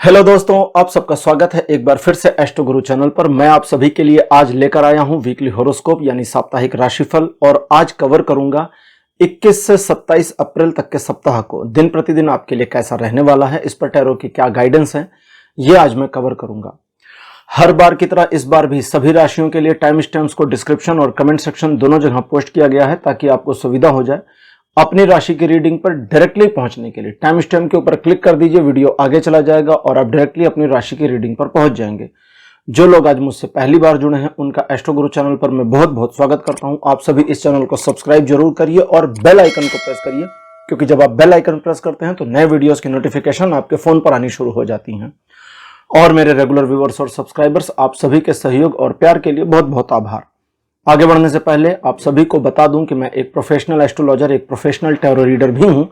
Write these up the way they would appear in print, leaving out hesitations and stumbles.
Hello दोस्तों, आप सबका स्वागत है एक बार फिर से एस्ट्रो गुरु चैनल पर। मैं आप सभी के लिए आज लेकर आया हूं वीकली हॉरोस्कोप यानी साप्ताहिक राशिफल। और आज कवर करूंगा 21 से 27 अप्रैल तक के सप्ताह को दिन प्रतिदिन आपके लिए कैसा रहने वाला है, इस पर टैरो की क्या गाइडेंस है, ये आज मैं कवर करूंगा। हर बार की तरह इस बार भी सभी राशियों के लिए टाइम स्टैम्प्स को डिस्क्रिप्शन और कमेंट सेक्शन दोनों जगह पोस्ट किया गया है ताकि आपको सुविधा हो जाए अपनी राशि की रीडिंग पर डायरेक्टली पहुंचने के लिए। टाइम स्टैम्प के ऊपर क्लिक कर दीजिए, वीडियो आगे चला जाएगा और आप डायरेक्टली अपनी राशि की रीडिंग पर पहुंच जाएंगे। जो लोग आज मुझसे पहली बार जुड़े हैं उनका एस्ट्रो गुरु चैनल पर मैं बहुत बहुत स्वागत करता हूं। आप सभी इस चैनल को सब्सक्राइब जरूर करिए और बेल आइकन को प्रेस करिए, क्योंकि जब आप बेल आइकन प्रेस करते हैं तो नए वीडियोस की नोटिफिकेशन आपके फोन पर आनी शुरू हो जाती हैं। और मेरे रेगुलर व्यूअर्स और सब्सक्राइबर्स, आप सभी के सहयोग और प्यार के लिए बहुत बहुत आभार। आगे बढ़ने से पहले आप सभी को बता दूं कि मैं एक प्रोफेशनल एस्ट्रोलॉजर, एक प्रोफेशनल टैरो रीडर भी हूं।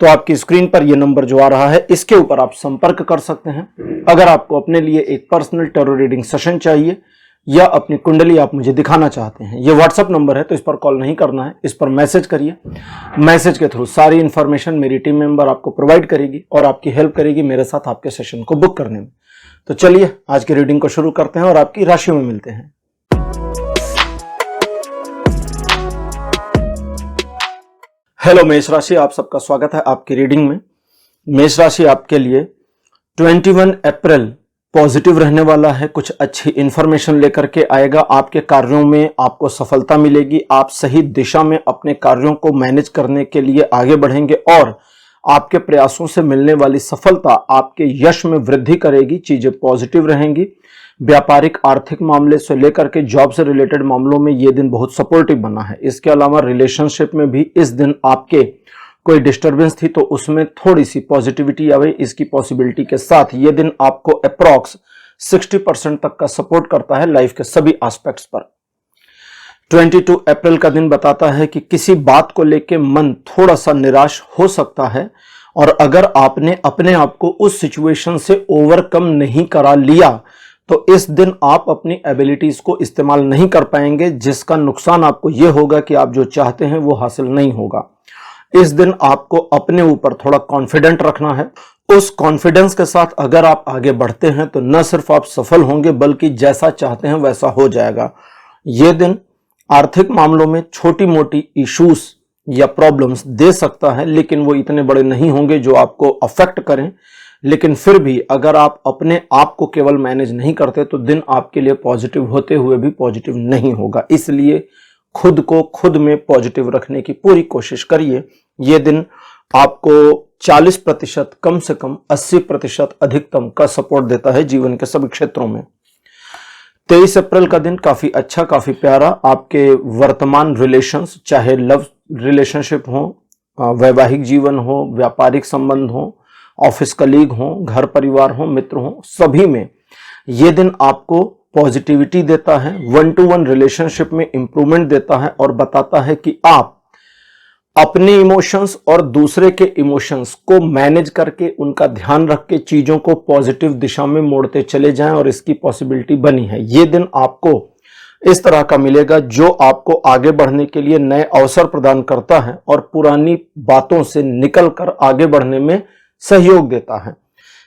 तो आपकी स्क्रीन पर यह नंबर जो आ रहा है इसके ऊपर आप संपर्क कर सकते हैं। अगर आपको अपने लिए एक पर्सनल टैरो रीडिंग सेशन चाहिए या अपनी कुंडली आप मुझे दिखाना चाहते हैं, यह व्हाट्सएप नंबर है, तो इस पर कॉल नहीं करना है, इस पर मैसेज करिए। मैसेज के थ्रू सारी इंफॉर्मेशन मेरी टीम मेंबर आपको प्रोवाइड करेगी और आपकी हेल्प करेगी मेरे साथ आपके सेशन को बुक करने में। तो चलिए आज की रीडिंग को शुरू करते हैं और आपकी राशियों में मिलते हैं। हेलो मेष राशि, आप सबका स्वागत है आपकी रीडिंग में। मेष राशि आपके लिए 21 अप्रैल पॉजिटिव रहने वाला है। कुछ अच्छी इंफॉर्मेशन लेकर के आएगा। आपके कार्यों में आपको सफलता मिलेगी। आप सही दिशा में अपने कार्यों को मैनेज करने के लिए आगे बढ़ेंगे और आपके प्रयासों से मिलने वाली सफलता आपके यश में वृद्धि करेगी। चीजें पॉजिटिव रहेंगी। व्यापारिक आर्थिक मामले से लेकर के जॉब से रिलेटेड मामलों में यह दिन बहुत सपोर्टिव बना है। इसके अलावा रिलेशनशिप में भी इस दिन आपके कोई डिस्टरबेंस थी तो उसमें थोड़ी सी पॉजिटिविटी आवे, इसकी पॉसिबिलिटी के साथ यह दिन आपको अप्रॉक्स 60% तक का सपोर्ट करता है लाइफ के सभी एस्पेक्ट्स पर। 22 अप्रैल का दिन बताता है कि किसी बात को लेकर मन थोड़ा सा निराश हो सकता है और अगर आपने अपने आप को उस सिचुएशन से ओवरकम नहीं करा लिया तो इस दिन आप अपनी एबिलिटीज को इस्तेमाल नहीं कर पाएंगे, जिसका नुकसान आपको यह होगा कि आप जो चाहते हैं वो हासिल नहीं होगा। इस दिन आपको अपने ऊपर थोड़ा कॉन्फिडेंट रखना है। उस कॉन्फिडेंस के साथ अगर आप आगे बढ़ते हैं तो न सिर्फ आप सफल होंगे बल्कि जैसा चाहते हैं वैसा हो जाएगा। यह दिन आर्थिक मामलों में छोटी मोटी इश्यूज या प्रॉब्लम्स दे सकता है, लेकिन वो इतने बड़े नहीं होंगे जो आपको अफेक्ट करें। लेकिन फिर भी अगर आप अपने आप को केवल मैनेज नहीं करते तो दिन आपके लिए पॉजिटिव होते हुए भी पॉजिटिव नहीं होगा। इसलिए खुद को खुद में पॉजिटिव रखने की पूरी कोशिश करिए। यह दिन आपको 40% कम से कम 80% अधिकतम का सपोर्ट देता है जीवन के सभी क्षेत्रों में। 23 अप्रैल का दिन काफी अच्छा, काफी प्यारा। आपके वर्तमान रिलेशंस, चाहे लव रिलेशनशिप हो, वैवाहिक जीवन हो, व्यापारिक संबंध हो, ऑफिस कलीग हो, घर परिवार हो, मित्र हो, सभी में यह दिन आपको पॉजिटिविटी देता है। 1-to-1 रिलेशनशिप में इंप्रूवमेंट देता है और बताता है कि आप अपने इमोशंस और दूसरे के इमोशंस को मैनेज करके उनका ध्यान रख के चीजों को पॉजिटिव दिशा में मोड़ते चले जाएं और इसकी पॉसिबिलिटी बनी है। यह दिन आपको इस तरह का मिलेगा जो आपको आगे बढ़ने के लिए नए अवसर प्रदान करता है और पुरानी बातों से निकलकर आगे बढ़ने में सहयोग देता है।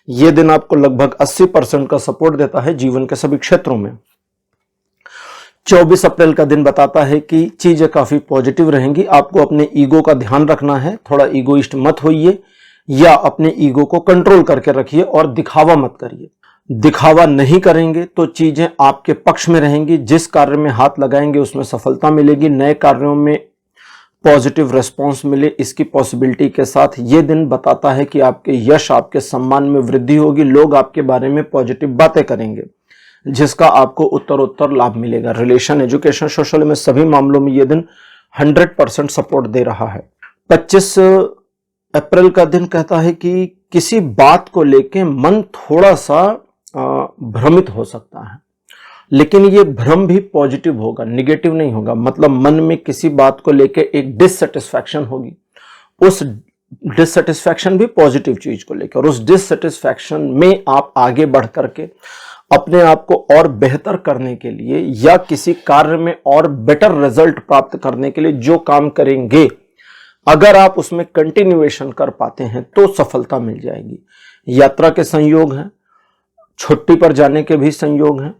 यह दिन आपको लगभग 80% का सपोर्ट देता है जीवन के सभी क्षेत्रों में। 24 अप्रैल का दिन बताता है कि चीजें काफी पॉजिटिव रहेंगी। आपको अपने ईगो का ध्यान रखना है। थोड़ा ईगोइस्ट मत होइए या अपने ईगो को कंट्रोल करके रखिए और दिखावा मत करिए। दिखावा नहीं करेंगे तो चीजें आपके पक्ष में रहेंगी। जिस कार्य में हाथ लगाएंगे उसमें सफलता मिलेगी। नए कार्यों में पॉजिटिव रिस्पॉन्स मिले, इसकी पॉसिबिलिटी के साथ ये दिन बताता है कि आपके यश, आपके सम्मान में वृद्धि होगी। लोग आपके बारे में पॉजिटिव बातें करेंगे जिसका आपको उत्तरोत्तर लाभ मिलेगा। रिलेशन, एजुकेशन, सोशल में सभी मामलों में यह दिन 100% सपोर्ट दे रहा है। 25 अप्रैल का दिन कहता है कि किसी बात को लेके मन थोड़ा सा भ्रमित हो सकता है, लेकिन ये भ्रम भी पॉजिटिव होगा, निगेटिव नहीं होगा। मतलब मन में किसी बात को लेके एक डिससेटिस्फैक्शन होगी, उस डिससेटिस्फैक्शन भी पॉजिटिव चीज को लेकर, और उस डिससेटिस्फैक्शन में आप आगे बढ़ करके अपने आप को और बेहतर करने के लिए या किसी कार्य में और बेटर रिजल्ट प्राप्त करने के लिए जो काम करेंगे, अगर आप उसमें कंटिन्यूएशन कर पाते हैं तो सफलता मिल जाएगी। यात्रा के संयोग हैं, छुट्टी पर जाने के भी संयोग हैं,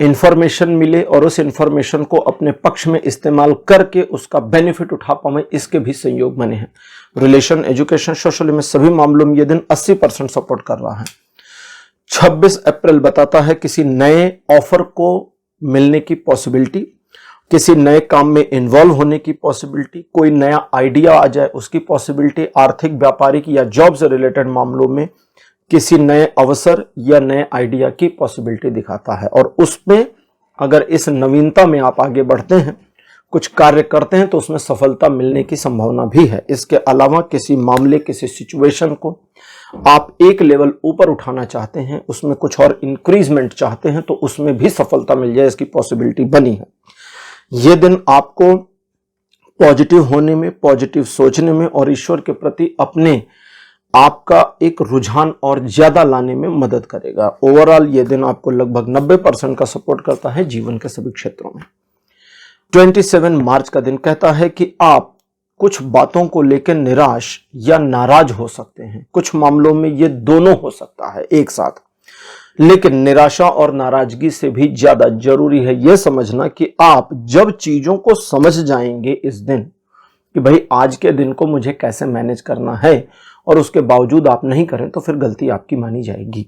इंफॉर्मेशन मिले और उस इंफॉर्मेशन को अपने पक्ष में इस्तेमाल करके उसका बेनिफिट उठा पाए, इसके भी संयोग बने हैं। रिलेशन, एजुकेशन, सोशल में सभी मामलों में यह दिन 80% सपोर्ट कर रहा है। 26 अप्रैल बताता है किसी नए ऑफर को मिलने की पॉसिबिलिटी, किसी नए काम में इन्वॉल्व होने की पॉसिबिलिटी, कोई नया आइडिया आ जाए उसकी पॉसिबिलिटी, आर्थिक, व्यापारिक या जॉब से रिलेटेड मामलों में किसी नए अवसर या नए आइडिया की पॉसिबिलिटी दिखाता है। और उसमें अगर इस नवीनता में आप आगे बढ़ते हैं, कुछ कार्य करते हैं, तो उसमें सफलता मिलने की संभावना भी है। इसके अलावा किसी मामले, किसी सिचुएशन को आप एक लेवल ऊपर उठाना चाहते हैं, उसमें कुछ और इंक्रीजमेंट चाहते हैं, तो उसमें भी सफलता मिल जाए, इसकी पॉसिबिलिटी बनी है। यह दिन आपको पॉजिटिव होने में, पॉजिटिव सोचने में और ईश्वर के प्रति अपने आपका एक रुझान और ज्यादा लाने में मदद करेगा। ओवरऑल ये दिन आपको लगभग 90% का सपोर्ट करता है जीवन के सभी क्षेत्रों में। 27 मार्च का दिन कहता है कि आप कुछ बातों को लेकर निराश या नाराज हो सकते हैं। कुछ मामलों में ये दोनों हो सकता है एक साथ, लेकिन निराशा और नाराजगी से भी ज्यादा जरूरी है यह समझना कि आप जब चीजों को समझ जाएंगे इस दिन कि भाई आज के दिन को मुझे कैसे मैनेज करना है, और उसके बावजूद आप नहीं करें तो फिर गलती आपकी मानी जाएगी।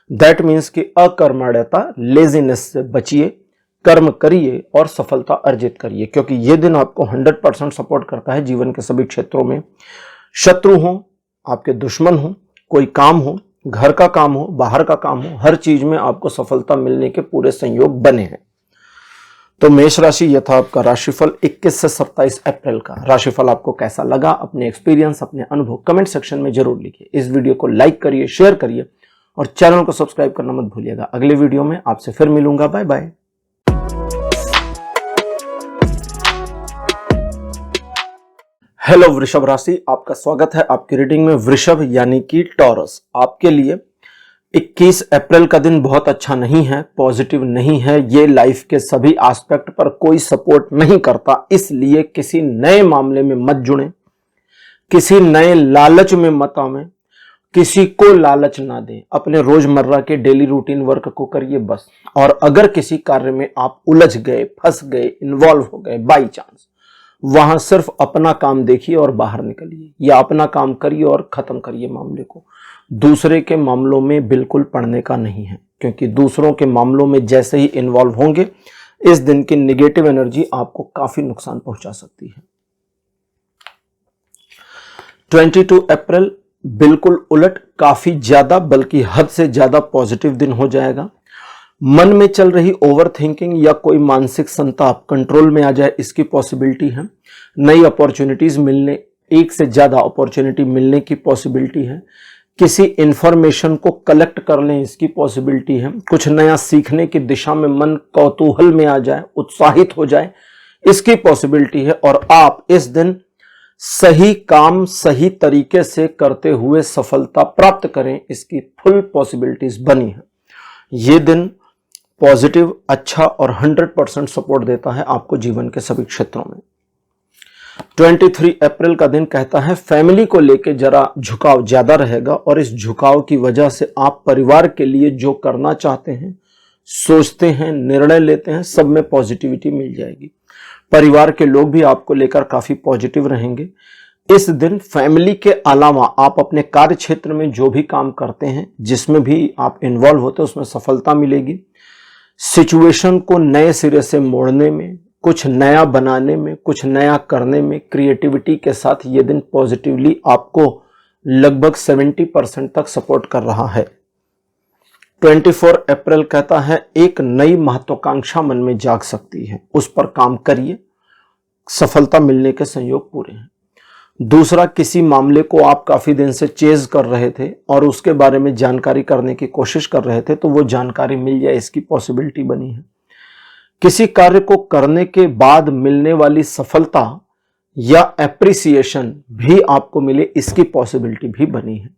दैट मीन्स कि अकर्मण्यता, लेजीनेस से बचिए, कर्म करिए और सफलता अर्जित करिए, क्योंकि यह दिन आपको 100% सपोर्ट करता है जीवन के सभी क्षेत्रों में। शत्रु हो, आपके दुश्मन हो, कोई काम हो, घर का काम हो, बाहर का काम हो, हर चीज में आपको सफलता मिलने के पूरे संयोग बने हैं। तो मेष राशि, यह था आपका राशिफल 21 से 27 अप्रैल का। राशिफल आपको कैसा लगा, अपने एक्सपीरियंस, अपने अनुभव कमेंट सेक्शन में जरूर लिखिए। इस वीडियो को लाइक करिए, शेयर करिए और चैनल को सब्सक्राइब करना मत भूलिएगा। अगले वीडियो में आपसे फिर मिलूंगा। Bye bye. हेलो वृषभ राशि, आपका स्वागत है आपकी रीडिंग में। वृषभ यानी कि टॉरस, आपके लिए 21 अप्रैल का दिन बहुत अच्छा नहीं है, पॉजिटिव नहीं है। ये लाइफ के सभी एस्पेक्ट पर कोई सपोर्ट नहीं करता, इसलिए किसी नए मामले में मत जुड़ें, किसी नए लालच में मत आवें, किसी को लालच ना दें। अपने रोजमर्रा के डेली रूटीन वर्क को करिए बस। और अगर किसी कार्य में आप उलझ गए, फंस गए, इन्वॉल्व हो गए बाई चांस, वहां सिर्फ अपना काम देखिए और बाहर निकलिए, या अपना काम करिए और खत्म करिए मामले को। दूसरे के मामलों में बिल्कुल पड़ने का नहीं है, क्योंकि दूसरों के मामलों में जैसे ही इन्वॉल्व होंगे, इस दिन की निगेटिव एनर्जी आपको काफी नुकसान पहुंचा सकती है। 22 अप्रैल बिल्कुल उलट, काफी ज्यादा, बल्कि हद से ज्यादा पॉजिटिव दिन हो जाएगा। मन में चल रही ओवर थिंकिंग या कोई मानसिक संताप कंट्रोल में आ जाए, इसकी पॉसिबिलिटी है। नई अपॉर्चुनिटीज मिलने, एक से ज्यादा अपॉर्चुनिटी मिलने की पॉसिबिलिटी है। किसी इंफॉर्मेशन को कलेक्ट कर लें, इसकी पॉसिबिलिटी है। कुछ नया सीखने की दिशा में मन कौतूहल में आ जाए, उत्साहित हो जाए, इसकी पॉसिबिलिटी है। और आप इस दिन सही काम सही तरीके से करते हुए सफलता प्राप्त करें, इसकी फुल पॉसिबिलिटीज बनी है। यह दिन पॉजिटिव, अच्छा और 100% सपोर्ट देता है आपको जीवन के सभी क्षेत्रों में। 23 अप्रैल का दिन कहता है फैमिली को लेके जरा झुकाव ज्यादा रहेगा, और इस झुकाव की वजह से आप परिवार के लिए जो करना चाहते हैं, सोचते हैं, निर्णय लेते हैं, सब में पॉजिटिविटी मिल जाएगी। परिवार के लोग भी आपको लेकर काफी पॉजिटिव रहेंगे। इस दिन फैमिली के अलावा आप अपने कार्य क्षेत्र में जो भी काम करते हैं, जिसमें भी आप इन्वॉल्व होते हैं, उसमें सफलता मिलेगी। सिचुएशन को नए सिरे से मोड़ने में, कुछ नया बनाने में, कुछ नया करने में क्रिएटिविटी के साथ ये दिन पॉजिटिवली आपको लगभग 70% तक सपोर्ट कर रहा है। 24 अप्रैल कहता है एक नई महत्वाकांक्षा मन में जाग सकती है, उस पर काम करिए, सफलता मिलने के संयोग पूरे हैं। दूसरा, किसी मामले को आप काफी दिन से चेज कर रहे थे और उसके बारे में जानकारी करने की कोशिश कर रहे थे, तो वो जानकारी मिल जाए, इसकी पॉसिबिलिटी बनी है। किसी कार्य को करने के बाद मिलने वाली सफलता या एप्रिसिएशन भी आपको मिले, इसकी पॉसिबिलिटी भी बनी है।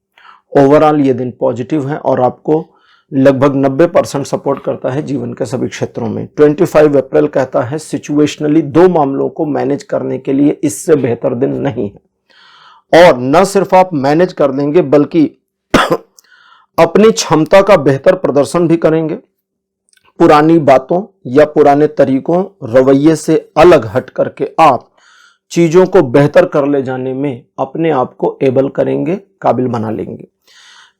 ओवरऑल ये दिन पॉजिटिव है और आपको लगभग 90% सपोर्ट करता है जीवन के सभी क्षेत्रों में। 25 अप्रैल कहता है सिचुएशनली दो मामलों को मैनेज करने के लिए इससे बेहतर दिन नहीं है। और न सिर्फ आप मैनेज कर लेंगे, बल्कि अपनी क्षमता का बेहतर प्रदर्शन भी करेंगे। पुरानी बातों या पुराने तरीकों, रवैये से अलग हट करके आप चीजों को बेहतर कर ले जाने में अपने आप को एबल करेंगे, काबिल बना लेंगे।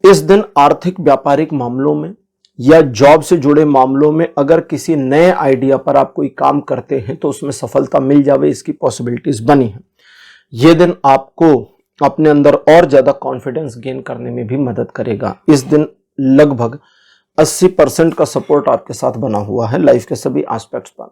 इस दिन आर्थिक व्यापारिक मामलों में या जॉब से जुड़े मामलों में अगर किसी नए आइडिया पर आप कोई काम करते हैं तो उसमें सफलता मिल जावे, इसकी पॉसिबिलिटीज बनी है। यह दिन आपको अपने अंदर और ज्यादा कॉन्फिडेंस गेन करने में भी मदद करेगा। इस दिन लगभग 80% का सपोर्ट आपके साथ बना हुआ है लाइफ के सभी एस्पेक्ट्स पर।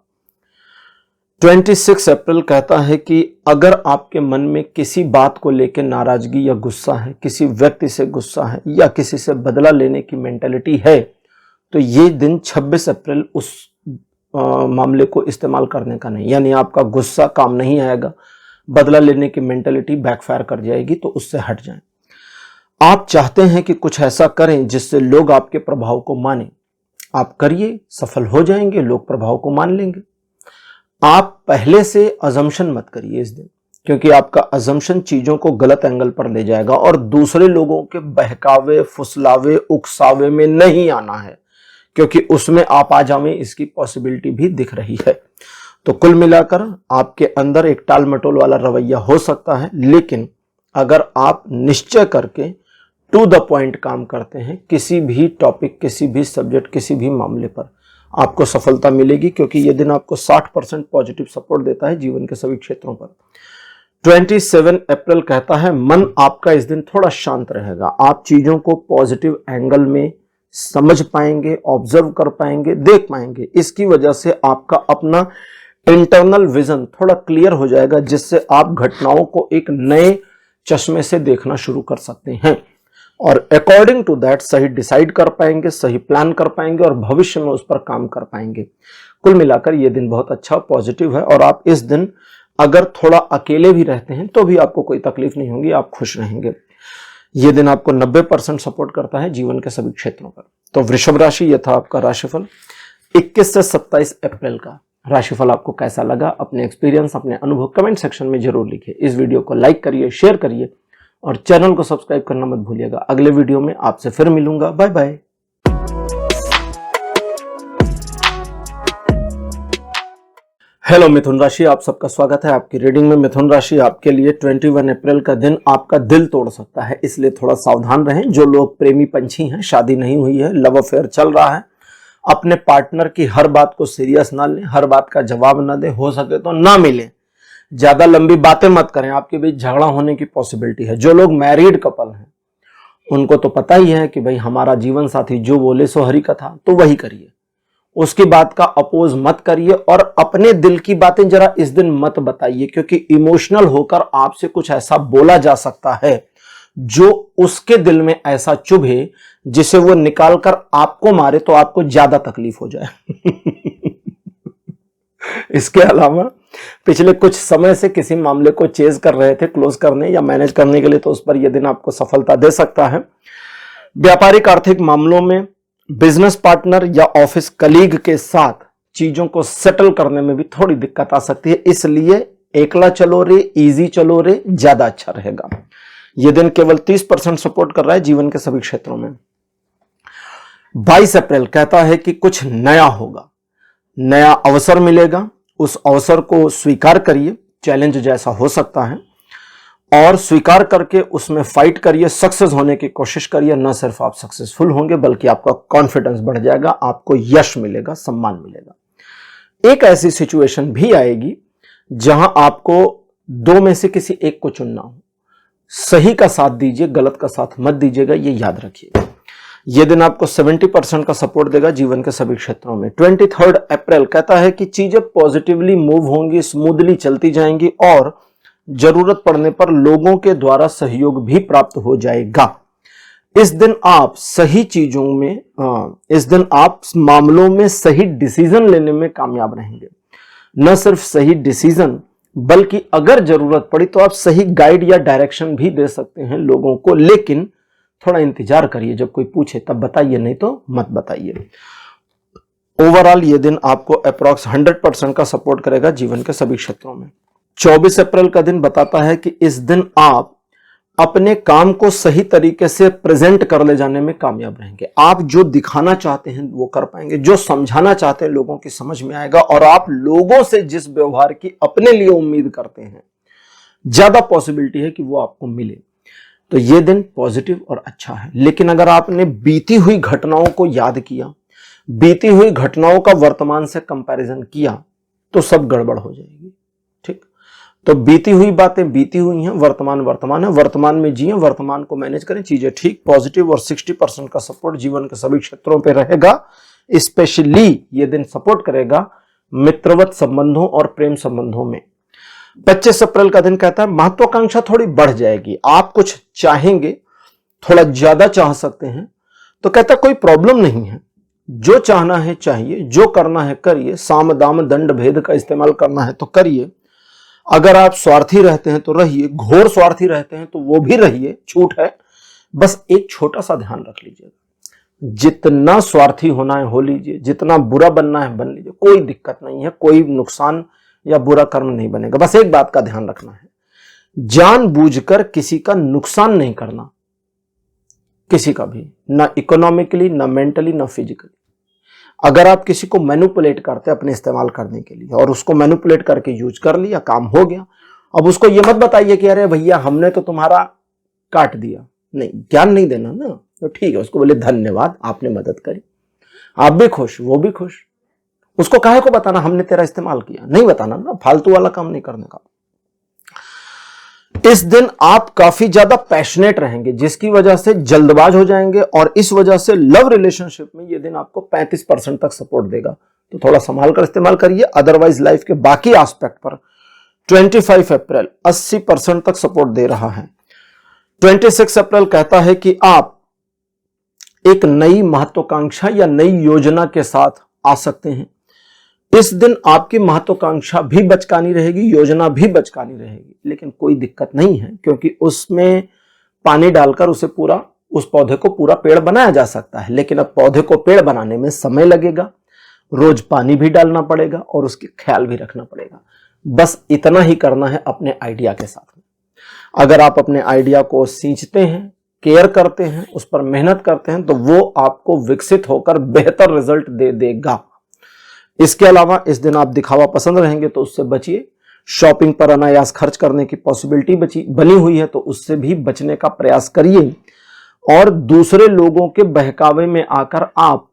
26 अप्रैल कहता है कि अगर आपके मन में किसी बात को लेकर नाराजगी या गुस्सा है, किसी व्यक्ति से गुस्सा है या किसी से बदला लेने की मेंटालिटी है, तो ये दिन 26 अप्रैल उस मामले को इस्तेमाल करने का नहीं, यानी आपका गुस्सा काम नहीं आएगा, बदला लेने की मेंटालिटी बैकफायर कर जाएगी, तो उससे हट जाएं। आप चाहते हैं कि कुछ ऐसा करें जिससे लोग आपके प्रभाव को माने, आप करिए, सफल हो जाएंगे, लोग प्रभाव को मान लेंगे। आप पहले से अजम्पशन मत करिए इस दिन, क्योंकि आपका अजम्पशन चीजों को गलत एंगल पर ले जाएगा और दूसरे लोगों के बहकावे, फुसलावे, उकसावे में नहीं आना है, क्योंकि उसमें आप आ जावें इसकी पॉसिबिलिटी भी दिख रही है। तो कुल मिलाकर आपके अंदर एक टाल मटोल वाला रवैया हो सकता है, लेकिन अगर आप निश्चय करके टू द पॉइंट काम करते हैं, किसी भी टॉपिक, किसी भी सब्जेक्ट, किसी भी मामले पर आपको सफलता मिलेगी, क्योंकि यह दिन आपको 60% पॉजिटिव सपोर्ट देता है जीवन के सभी क्षेत्रों पर। 27 अप्रैल कहता है मन आपका इस दिन थोड़ा शांत रहेगा, आप चीजों को पॉजिटिव एंगल में समझ पाएंगे, ऑब्जर्व कर पाएंगे, देख पाएंगे। इसकी वजह से आपका अपना इंटरनल विजन थोड़ा क्लियर हो जाएगा, जिससे आप घटनाओं को एक नए चश्मे से देखना शुरू कर सकते हैं और अकॉर्डिंग टू दैट सही डिसाइड कर पाएंगे, सही प्लान कर पाएंगे और भविष्य में उस पर काम कर पाएंगे। कुल मिलाकर यह दिन बहुत अच्छा पॉजिटिव है और आप इस दिन अगर थोड़ा अकेले भी रहते हैं तो भी आपको कोई तकलीफ नहीं होगी, आप खुश रहेंगे। यह दिन आपको 90% सपोर्ट करता है जीवन के सभी क्षेत्रों पर। तो वृषभ राशि, यह था आपका राशिफल 21 से 27 अप्रैल का। राशिफल आपको कैसा लगा, अपने एक्सपीरियंस, अपने अनुभव कमेंट सेक्शन में जरूर लिखिए। इस वीडियो को लाइक करिए, शेयर करिए और चैनल को सब्सक्राइब करना मत भूलिएगा। अगले वीडियो में आपसे फिर मिलूंगा। Bye bye. हेलो मिथुन राशि, आप सबका स्वागत है आपकी रीडिंग में। मिथुन राशि आपके लिए 21 अप्रैल का दिन आपका दिल तोड़ सकता है, इसलिए थोड़ा सावधान रहें। जो लोग प्रेमी पंछी हैं, शादी नहीं हुई है, लव अफेयर चल रहा है, अपने पार्टनर की हर बात को सीरियस ना लें, हर बात का जवाब ना दें, हो सके तो ना मिलें, ज्यादा लंबी बातें मत करें, आपके बीच झगड़ा होने की पॉसिबिलिटी है। जो लोग मैरिड कपल हैं उनको तो पता ही है कि भाई हमारा जीवन साथी जो बोले सो हरी कथा, तो वही करिए, उसकी बात का अपोज मत करिए और अपने दिल की बातें जरा इस दिन मत बताइए, क्योंकि इमोशनल होकर आपसे कुछ ऐसा बोला जा सकता है जो उसके दिल में ऐसा चुभे जिसे वो निकालकर आपको मारे तो आपको ज्यादा तकलीफ हो जाए। इसके अलावा पिछले कुछ समय से किसी मामले को चेज कर रहे थे क्लोज करने या मैनेज करने के लिए, तो उस पर यह दिन आपको सफलता दे सकता है। व्यापारिक आर्थिक मामलों में बिजनेस पार्टनर या ऑफिस कलीग के साथ चीजों को सेटल करने में भी थोड़ी दिक्कत आ सकती है, इसलिए एकला चलो रे, इजी चलो रे, ज्यादा अच्छा रहेगा। यह दिन केवल 30% सपोर्ट कर रहा है जीवन के सभी क्षेत्रों में। 22 अप्रैल कहता है कि कुछ नया होगा, नया अवसर मिलेगा, उस अवसर को स्वीकार करिए, चैलेंज जैसा हो सकता है, और स्वीकार करके उसमें फाइट करिए, सक्सेस होने की कोशिश करिए। न सिर्फ आप सक्सेसफुल होंगे बल्कि आपका कॉन्फिडेंस बढ़ जाएगा, आपको यश मिलेगा, सम्मान मिलेगा। एक ऐसी सिचुएशन भी आएगी जहां आपको दो में से किसी एक को चुनना हो, सही का साथ दीजिए, गलत का साथ मत दीजिएगा, ये याद रखिएगा। यह दिन आपको 70% का सपोर्ट देगा जीवन के सभी क्षेत्रों में। 23 अप्रैल कहता है कि चीजें पॉजिटिवली मूव होंगी, स्मूथली चलती जाएंगी और जरूरत पड़ने पर लोगों के द्वारा सहयोग भी प्राप्त हो जाएगा। इस दिन आप सही चीजों में, इस दिन आप मामलों में सही डिसीजन लेने में कामयाब रहेंगे। न सिर्फ सही डिसीजन बल्कि अगर जरूरत पड़ी तो आप सही गाइड या डायरेक्शन भी दे सकते हैं लोगों को, लेकिन थोड़ा इंतजार करिए, जब कोई पूछे तब बताइए, नहीं तो मत बताइए। ओवरऑल ये दिन आपको अप्रॉक्स 100% का सपोर्ट करेगा जीवन के सभी क्षेत्रों में। 24 अप्रैल का दिन बताता है कि इस दिन आप अपने काम को सही तरीके से प्रेजेंट कर ले जाने में कामयाब रहेंगे। आप जो दिखाना चाहते हैं वो कर पाएंगे, जो समझाना चाहते हैं लोगों की समझ में आएगा, और आप लोगों से जिस व्यवहार की अपने लिए उम्मीद करते हैं ज्यादा पॉसिबिलिटी है कि वो आपको मिले। तो ये दिन पॉजिटिव और अच्छा है। लेकिन अगर आपने बीती हुई घटनाओं को याद किया, बीती हुई घटनाओं का वर्तमान से कंपैरिजन किया, तो सब गड़बड़ हो जाएगी। ठीक, तो बीती हुई बातें बीती हुई हैं, वर्तमान वर्तमान है, वर्तमान में जिए, वर्तमान को मैनेज करें, चीजें ठीक पॉजिटिव, और 60% का सपोर्ट जीवन के सभी क्षेत्रों पे रहेगा। स्पेशली ये दिन सपोर्ट करेगा मित्रवत संबंधों और प्रेम संबंधों में। 25 अप्रैल का दिन कहता है महत्वाकांक्षा थोड़ी बढ़ जाएगी, आप कुछ चाहेंगे, थोड़ा ज्यादा चाह सकते हैं, तो कहता कोई प्रॉब्लम नहीं है, जो चाहना है चाहिए, जो करना है करिए, साम दाम दंड भेद का इस्तेमाल करना है तो करिए। अगर आप स्वार्थी रहते हैं तो रहिए, घोर स्वार्थी रहते हैं तो वो भी रहिए, छूट है। बस एक छोटा सा ध्यान रख लीजिएगा, जितना स्वार्थी होना है हो लीजिए, जितना बुरा बनना है बन लीजिए, कोई दिक्कत नहीं है, कोई नुकसान या बुरा कर्म नहीं बनेगा। बस एक बात का ध्यान रखना है, जानबूझकर किसी का नुकसान नहीं करना, किसी का भी, ना इकोनॉमिकली, ना मेंटली, ना फिजिकली। अगर आप किसी को मैनिपुलेट करते हैं अपने इस्तेमाल करने के लिए, और उसको मैनिपुलेट करके यूज कर लिया, काम हो गया, अब उसको ये मत बताइए कि अरे भैया हमने तो तुम्हारा काट दिया, नहीं, ज्ञान नहीं देना ना, तो ठीक है, उसको बोले धन्यवाद आपने मदद करी, आप भी खुश, वो भी खुश। उसको काहे को बताना हमने तेरा इस्तेमाल किया, नहीं बताना ना, फालतू वाला काम नहीं करने का। इस दिन आप काफी ज्यादा पैशनेट रहेंगे, जिसकी वजह से जल्दबाज हो जाएंगे, और इस वजह से लव रिलेशनशिप में यह दिन आपको 35% तक सपोर्ट देगा, तो थोड़ा संभाल कर इस्तेमाल करिए। अदरवाइज लाइफ के बाकी एस्पेक्ट पर 25 अप्रैल 80% तक सपोर्ट दे रहा है। 26 अप्रैल कहता है कि आप एक नई महत्वाकांक्षा या नई योजना के साथ आ सकते हैं। इस दिन आपकी महत्वाकांक्षा भी बचकानी रहेगी, योजना भी बचकानी रहेगी, लेकिन कोई दिक्कत नहीं है, क्योंकि उसमें पानी डालकर उसे पूरा, उस पौधे को पूरा पेड़ बनाया जा सकता है। लेकिन अब पौधे को पेड़ बनाने में समय लगेगा, रोज पानी भी डालना पड़ेगा और उसकी ख्याल भी रखना पड़ेगा। बस इतना ही करना है अपने आइडिया के साथ में। अगर आप अपने आइडिया को सींचते हैं, केयर करते हैं, उस पर मेहनत करते हैं, तो वो आपको विकसित होकर बेहतर रिजल्ट दे देगा। इसके अलावा इस दिन आप दिखावा पसंद रहेंगे तो उससे बचिए। शॉपिंग पर अनायास खर्च करने की पॉसिबिलिटी बनी हुई है, तो उससे भी बचने का प्रयास करिए। और दूसरे लोगों के बहकावे में आकर आप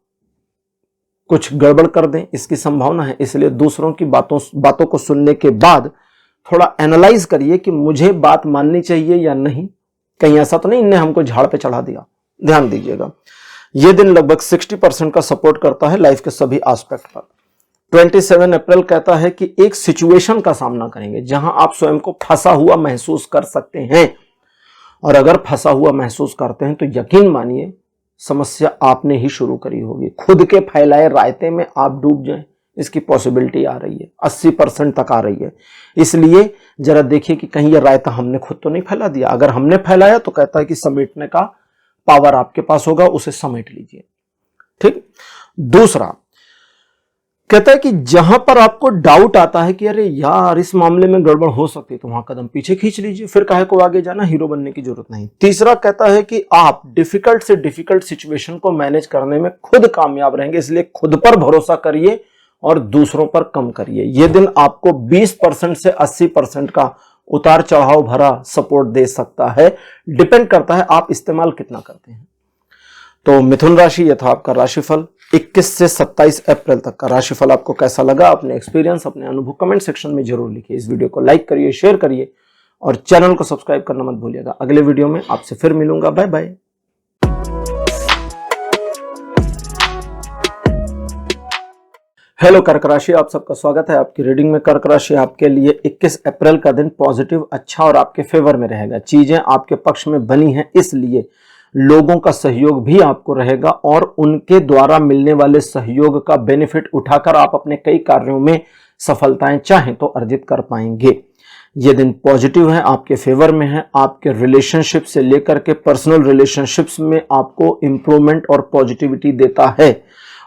कुछ गड़बड़ कर दें, इसकी संभावना है। इसलिए दूसरों की बातों को सुनने के बाद थोड़ा एनालाइज करिए कि मुझे बात माननी चाहिए या नहीं, कहीं ऐसा तो नहीं इनने हमको झाड़ पे चढ़ा दिया। ध्यान दीजिएगा, यह दिन लगभग 60% का सपोर्ट करता है लाइफ के सभी एस्पेक्ट पर। 27 अप्रैल कहता है कि एक सिचुएशन का सामना करेंगे जहां आप स्वयं को फंसा हुआ महसूस कर सकते हैं, और अगर फंसा हुआ महसूस करते हैं तो यकीन मानिए समस्या आपने ही शुरू करी होगी। खुद के फैलाए रायते में आप डूब जाएं, इसकी पॉसिबिलिटी आ रही है, 80% तक आ रही है। इसलिए जरा देखिए कि कहीं यह रायता हमने खुद तो नहीं फैला दिया। अगर हमने फैलाया तो कहता है कि समेटने का पावर आपके पास होगा, उसे समेट लीजिए। ठीक। दूसरा कहता है कि जहां पर आपको डाउट आता है कि अरे यार इस मामले में गड़बड़ हो सकती है, तो वहां कदम पीछे खींच लीजिए, फिर काहे को आगे जाना, हीरो बनने की जरूरत नहीं। तीसरा कहता है कि आप डिफिकल्ट से डिफिकल्ट सिचुएशन को मैनेज करने में खुद कामयाब रहेंगे, इसलिए खुद पर भरोसा करिए और दूसरों पर कम करिए। यह दिन आपको 20% से 80% का उतार चढ़ाव भरा सपोर्ट दे सकता है, डिपेंड करता है आप इस्तेमाल कितना करते हैं। तो मिथुन राशि, यह था आपका राशिफल 21 से 27 अप्रैल तक का राशिफल। आपको कैसा लगा, अपने एक्सपीरियंस, अपने अनुभव कमेंट सेक्शन में जरूर लिखिए। इस वीडियो को लाइक करिए, शेयर करिए और चैनल को सब्सक्राइब करना मत भूलिएगा। अगले वीडियो में आपसे फिर मिलूंगा। Bye bye. हेलो कर्क राशि, आप सबका स्वागत है आपकी रीडिंग में। कर्क राशि आपके लिए 21 अप्रैल का दिन पॉजिटिव, अच्छा और आपके फेवर में रहेगा। चीजें आपके पक्ष में बनी हैं, इसलिए लोगों का सहयोग भी आपको रहेगा और उनके द्वारा मिलने वाले सहयोग का बेनिफिट उठाकर आप अपने कई कार्यों में सफलताएं चाहें तो अर्जित कर पाएंगे। यह दिन पॉजिटिव है, आपके फेवर में है। आपके रिलेशनशिप से लेकर के पर्सनल रिलेशनशिप्स में आपको इंप्रूवमेंट और पॉजिटिविटी देता है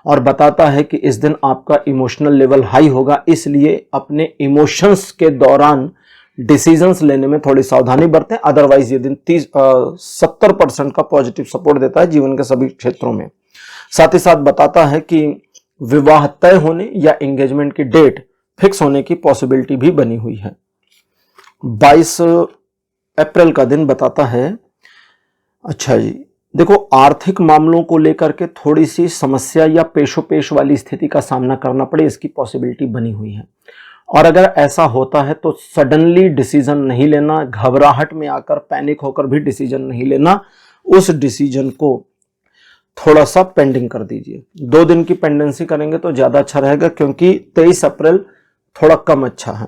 और बताता है कि इस दिन आपका इमोशनल लेवल हाई होगा, इसलिए अपने इमोशंस के दौरान डिसीजंस लेने में थोड़ी सावधानी बरतें, अदरवाइज ये दिन 70% का पॉजिटिव सपोर्ट देता है जीवन के सभी क्षेत्रों में। साथ ही साथ बताता है कि विवाह तय होने या एंगेजमेंट की डेट फिक्स होने की पॉसिबिलिटी भी बनी हुई है। 22 अप्रैल का दिन बताता है, अच्छा जी देखो, आर्थिक मामलों को लेकर के थोड़ी सी समस्या या पेशोपेश वाली स्थिति का सामना करना पड़े, इसकी पॉसिबिलिटी बनी हुई है। और अगर ऐसा होता है तो सडनली डिसीजन नहीं लेना, घबराहट में आकर पैनिक होकर भी डिसीजन नहीं लेना, उस डिसीजन को थोड़ा सा पेंडिंग कर दीजिए। 2 दिन की पेंडेंसी करेंगे तो ज्यादा अच्छा रहेगा, क्योंकि 23 अप्रैल थोड़ा कम अच्छा है।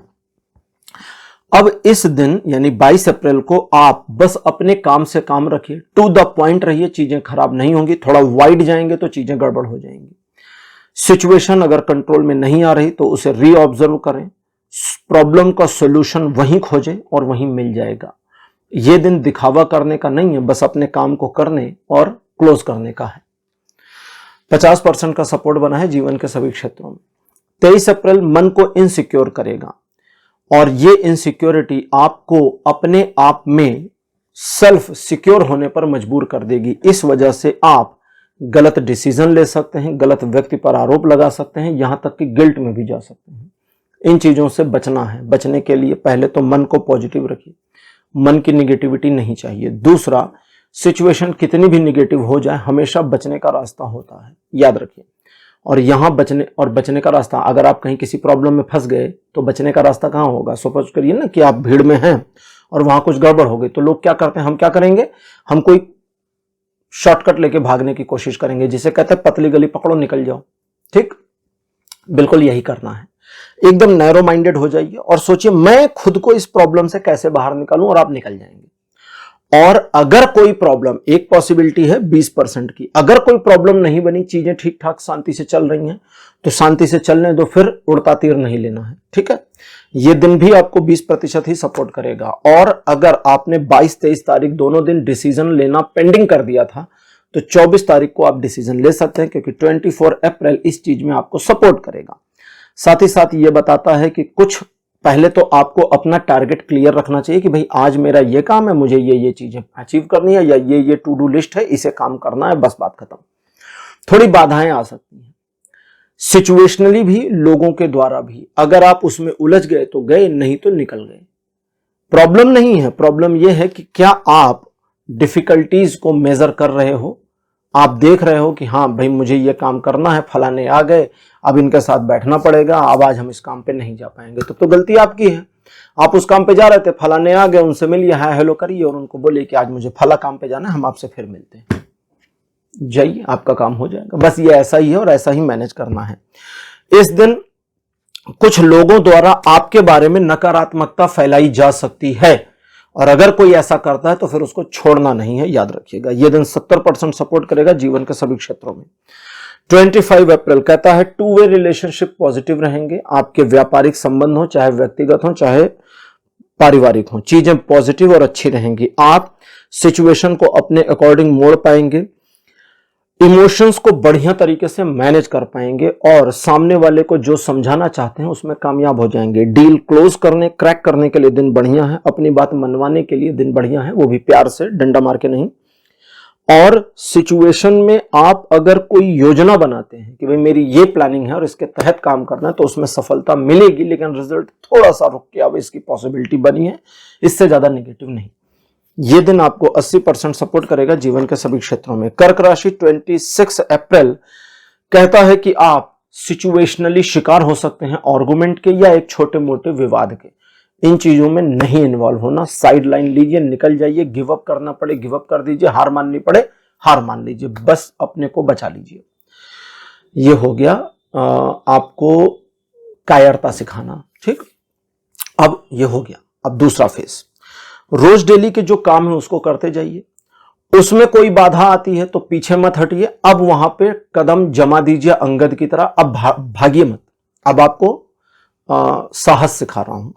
अब इस दिन यानी 22 अप्रैल को आप बस अपने काम से काम रखिए, टू द पॉइंट रहिए, चीजें खराब नहीं होंगी। थोड़ा वाइड जाएंगे तो चीजें गड़बड़ हो जाएंगी। सिचुएशन अगर कंट्रोल में नहीं आ रही तो उसे रीऑब्जर्व करें, प्रॉब्लम का सॉल्यूशन वहीं खोजें और वहीं मिल जाएगा। यह दिन दिखावा करने का नहीं है, बस अपने काम को करने और क्लोज करने का है। 50% का सपोर्ट बना है जीवन के सभी क्षेत्रों में। 23 अप्रैल मन को इनसिक्योर करेगा और ये इनसिक्योरिटी आपको अपने आप में सेल्फ सिक्योर होने पर मजबूर कर देगी। इस वजह से आप गलत डिसीजन ले सकते हैं, गलत व्यक्ति पर आरोप लगा सकते हैं, यहां तक कि गिल्ट में भी जा सकते हैं। इन चीजों से बचना है। बचने के लिए पहले तो मन को पॉजिटिव रखिए, मन की निगेटिविटी नहीं चाहिए। दूसरा, सिचुएशन कितनी भी निगेटिव हो जाए, हमेशा बचने का रास्ता होता है, याद रखिए। और यहां बचने का रास्ता, अगर आप कहीं किसी प्रॉब्लम में फंस गए तो बचने का रास्ता कहां होगा? सपोज करिए ना कि आप भीड़ में हैं और वहां कुछ गड़बड़ हो गई, तो लोग क्या करते हैं, हम क्या करेंगे, हम कोई शॉर्टकट लेके भागने की कोशिश करेंगे, जिसे कहते हैं पतली गली पकड़ो निकल जाओ। ठीक, बिल्कुल यही करना है। एकदम नैरो माइंडेड हो जाइए और सोचिए मैं खुद को इस प्रॉब्लम से कैसे बाहर निकालूं, और आप निकल जाएंगे। और अगर कोई प्रॉब्लम, एक पॉसिबिलिटी है 20% की, अगर कोई प्रॉब्लम नहीं बनी, चीजें ठीक ठाक शांति से चल रही हैं, तो शांति से चलने दो, फिर उड़ता तीर नहीं लेना है। ठीक है, यह दिन भी आपको 20% ही सपोर्ट करेगा। और अगर आपने 22-23 तारीख दोनों दिन डिसीजन लेना पेंडिंग कर दिया था, तो 24 तारीख को आप डिसीजन ले सकते हैं, क्योंकि 24 अप्रैल इस चीज में आपको सपोर्ट करेगा। साथ ही साथ यह बताता है कि कुछ पहले तो आपको अपना टारगेट क्लियर रखना चाहिए कि भाई आज मेरा ये काम है, मुझे ये चीजें अचीव करनी है, या ये टू डू लिस्ट है, इसे काम करना है, बस बात खत्म। थोड़ी बाधाएं आ सकती हैं सिचुएशनली भी, लोगों के द्वारा भी। अगर आप उसमें उलझ गए तो गए, नहीं तो निकल गए। प्रॉब्लम नहीं है, प्रॉब्लम यह है कि क्या आप डिफिकल्टीज को मेजर कर रहे हो। आप देख रहे हो कि हाँ भाई मुझे ये काम करना है, फलाने आ गए, अब इनके साथ बैठना पड़ेगा, अब आज हम इस काम पे नहीं जा पाएंगे, तो गलती आपकी है। आप उस काम पे जा रहे थे, फलाने आ गए, उनसे मिलिए, हाय हेलो करिए और उनको बोलिए कि आज मुझे फला काम पे जाना है, हम आपसे फिर मिलते हैं, जाइए, आपका काम हो जाएगा। बस ये ऐसा ही है और ऐसा ही मैनेज करना है। इस दिन कुछ लोगों द्वारा आपके बारे में नकारात्मकता फैलाई जा सकती है, और अगर कोई ऐसा करता है तो फिर उसको छोड़ना नहीं है, याद रखिएगा। यह दिन 70% सपोर्ट करेगा जीवन के सभी क्षेत्रों में। 25 अप्रैल कहता है टू वे रिलेशनशिप पॉजिटिव रहेंगे। आपके व्यापारिक संबंध हो, चाहे व्यक्तिगत हो चाहे पारिवारिक हो, चीजें पॉजिटिव और अच्छी रहेंगी। आप सिचुएशन को अपने अकॉर्डिंग मोड़ पाएंगे, इमोशंस को बढ़िया तरीके से मैनेज कर पाएंगे, और सामने वाले को जो समझाना चाहते हैं उसमें कामयाब हो जाएंगे। डील क्लोज करने, क्रैक करने के लिए दिन बढ़िया है, अपनी बात मनवाने के लिए दिन बढ़िया है, वो भी प्यार से, डंडा मार के नहीं। और सिचुएशन में आप अगर कोई योजना बनाते हैं कि भाई मेरी ये प्लानिंग है और इसके तहत काम करना है, तो उसमें सफलता मिलेगी, लेकिन रिजल्ट थोड़ा सा रुक के अब इसकी पॉसिबिलिटी बनी है, इससे ज्यादा नेगेटिव नहीं। ये दिन आपको 80% सपोर्ट करेगा जीवन के सभी क्षेत्रों में। कर्क राशि 26 अप्रैल कहता है कि आप सिचुएशनली शिकार हो सकते हैं आर्गुमेंट के या एक छोटे मोटे विवाद के। इन चीजों में नहीं इन्वॉल्व होना, साइड लाइन लीजिए, निकल जाइए। गिव अप करना पड़े गिव अप कर दीजिए, हार माननी पड़े हार मान लीजिए, बस अपने को बचा लीजिए। ये हो गया आपको कायरता सिखाना। ठीक, अब ये हो गया। अब दूसरा फेज, रोज डेली के जो काम है उसको करते जाइए। उसमें कोई बाधा आती है तो पीछे मत हटिए, अब वहां पे कदम जमा दीजिए अंगद की तरह। अब भागिए मत, अब आपको साहस सिखा रहा हूं।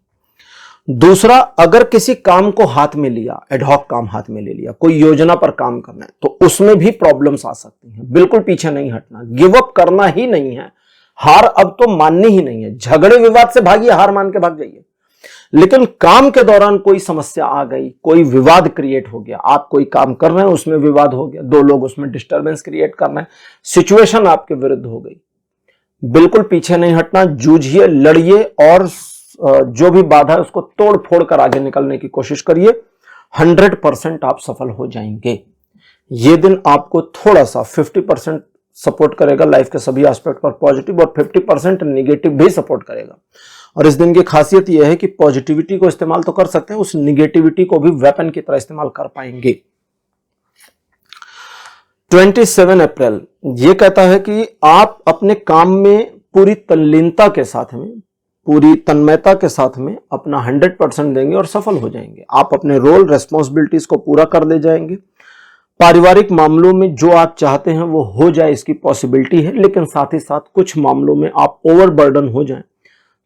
दूसरा, अगर किसी काम को हाथ में लिया, एडहॉक काम हाथ में ले लिया, कोई योजना पर काम करना है, तो उसमें भी प्रॉब्लम्स आ सकती हैं। बिल्कुल पीछे नहीं हटना, गिव अप करना ही नहीं है, हार अब तो माननी ही नहीं है। झगड़े विवाद से भागिए, हार मान के भाग जाइए। लेकिन काम के दौरान कोई समस्या आ गई, कोई विवाद क्रिएट हो गया, आप कोई काम कर रहे हैं उसमें विवाद हो गया, दो लोग उसमें डिस्टरबेंस क्रिएट कर रहे हैं, सिचुएशन आपके विरुद्ध हो गई, बिल्कुल पीछे नहीं हटना, जूझिए, लड़िए और जो भी बाधा है उसको तोड़ फोड़ कर आगे निकलने की कोशिश करिए। 100% आप सफल हो जाएंगे। ये दिन आपको थोड़ा सा 50% सपोर्ट करेगा, लाइफ के सभी एस्पेक्ट पर पॉजिटिव, और 50% नेगेटिव भी सपोर्ट करेगा। और इस दिन की खासियत यह है कि पॉजिटिविटी को इस्तेमाल तो कर सकते हैं, उस निगेटिविटी को भी वेपन की तरह इस्तेमाल कर पाएंगे। 27 अप्रैल ये कहता है कि आप अपने काम में पूरी तल्लीनता के साथ में, पूरी तन्मयता के साथ में अपना 100% देंगे और सफल हो जाएंगे। आप अपने रोल रेस्पॉन्सिबिलिटीज को पूरा कर ले जाएंगे। पारिवारिक मामलों में जो आप चाहते हैं वो हो जाए, इसकी पॉसिबिलिटी है, लेकिन साथ ही साथ कुछ मामलों में आप ओवरबर्डन हो जाएं,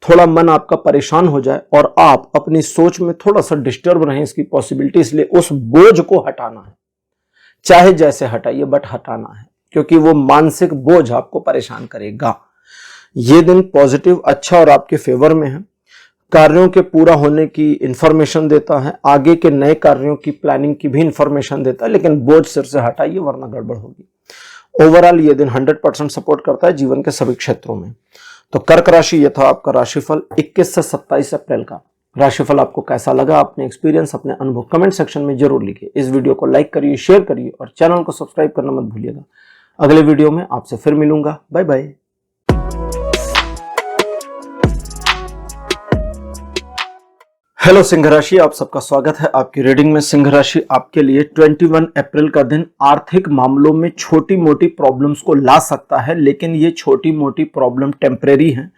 थोड़ा मन आपका परेशान हो जाए और आप अपनी सोच में थोड़ा सा डिस्टर्ब रहें, इसकी पॉसिबिलिटी। इसलिए उस बोझ को हटाना है, चाहे जैसे हटाइए बट हटाना है, क्योंकि वो मानसिक बोझ आपको परेशान करेगा। ये दिन पॉजिटिव, अच्छा और आपके फेवर में है। कार्यों के पूरा होने की इंफॉर्मेशन देता है, आगे के नए कार्यों की प्लानिंग की भी इंफॉर्मेशन देता है, लेकिन बोझ सिर से हटाइए वरना गड़बड़ होगी। ओवरऑल ये दिन 100% सपोर्ट करता है जीवन के सभी क्षेत्रों में। तो कर्क राशि, ये था आपका राशिफल 21 से 27 अप्रैल का। राशिफल आपको कैसा लगा, अपने एक्सपीरियंस, अपने अनुभव कमेंट सेक्शन में जरूर लिखिए। इस वीडियो को लाइक करिए, शेयर करिए और चैनल को सब्सक्राइब करना मत भूलिएगा। अगले वीडियो में आपसे फिर मिलूंगा। Bye bye. हेलो सिंह राशि, आप सबका स्वागत है आपकी रीडिंग में। सिंह राशि आपके लिए 21 अप्रैल का दिन आर्थिक मामलों में छोटी मोटी प्रॉब्लम्स को ला सकता है, लेकिन ये छोटी मोटी प्रॉब्लम टेम्परेरी हैं।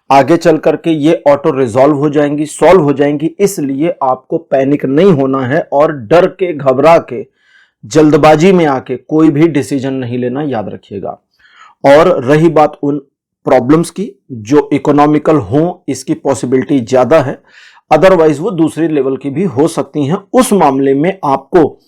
आगे चल करके ये ऑटो रिजॉल्व हो जाएंगी, सॉल्व हो जाएंगी। इसलिए आपको पैनिक नहीं होना है और डर के, घबरा के, जल्दबाजी में आके कोई भी डिसीजन नहीं लेना, याद रखिएगा। और रही बात उन प्रॉब्लम्स की जो इकोनॉमिकल हो, इसकी पॉसिबिलिटी ज्यादा है, अदरवाइज वो दूसरी लेवल की भी हो सकती हैं। उस मामले में आपको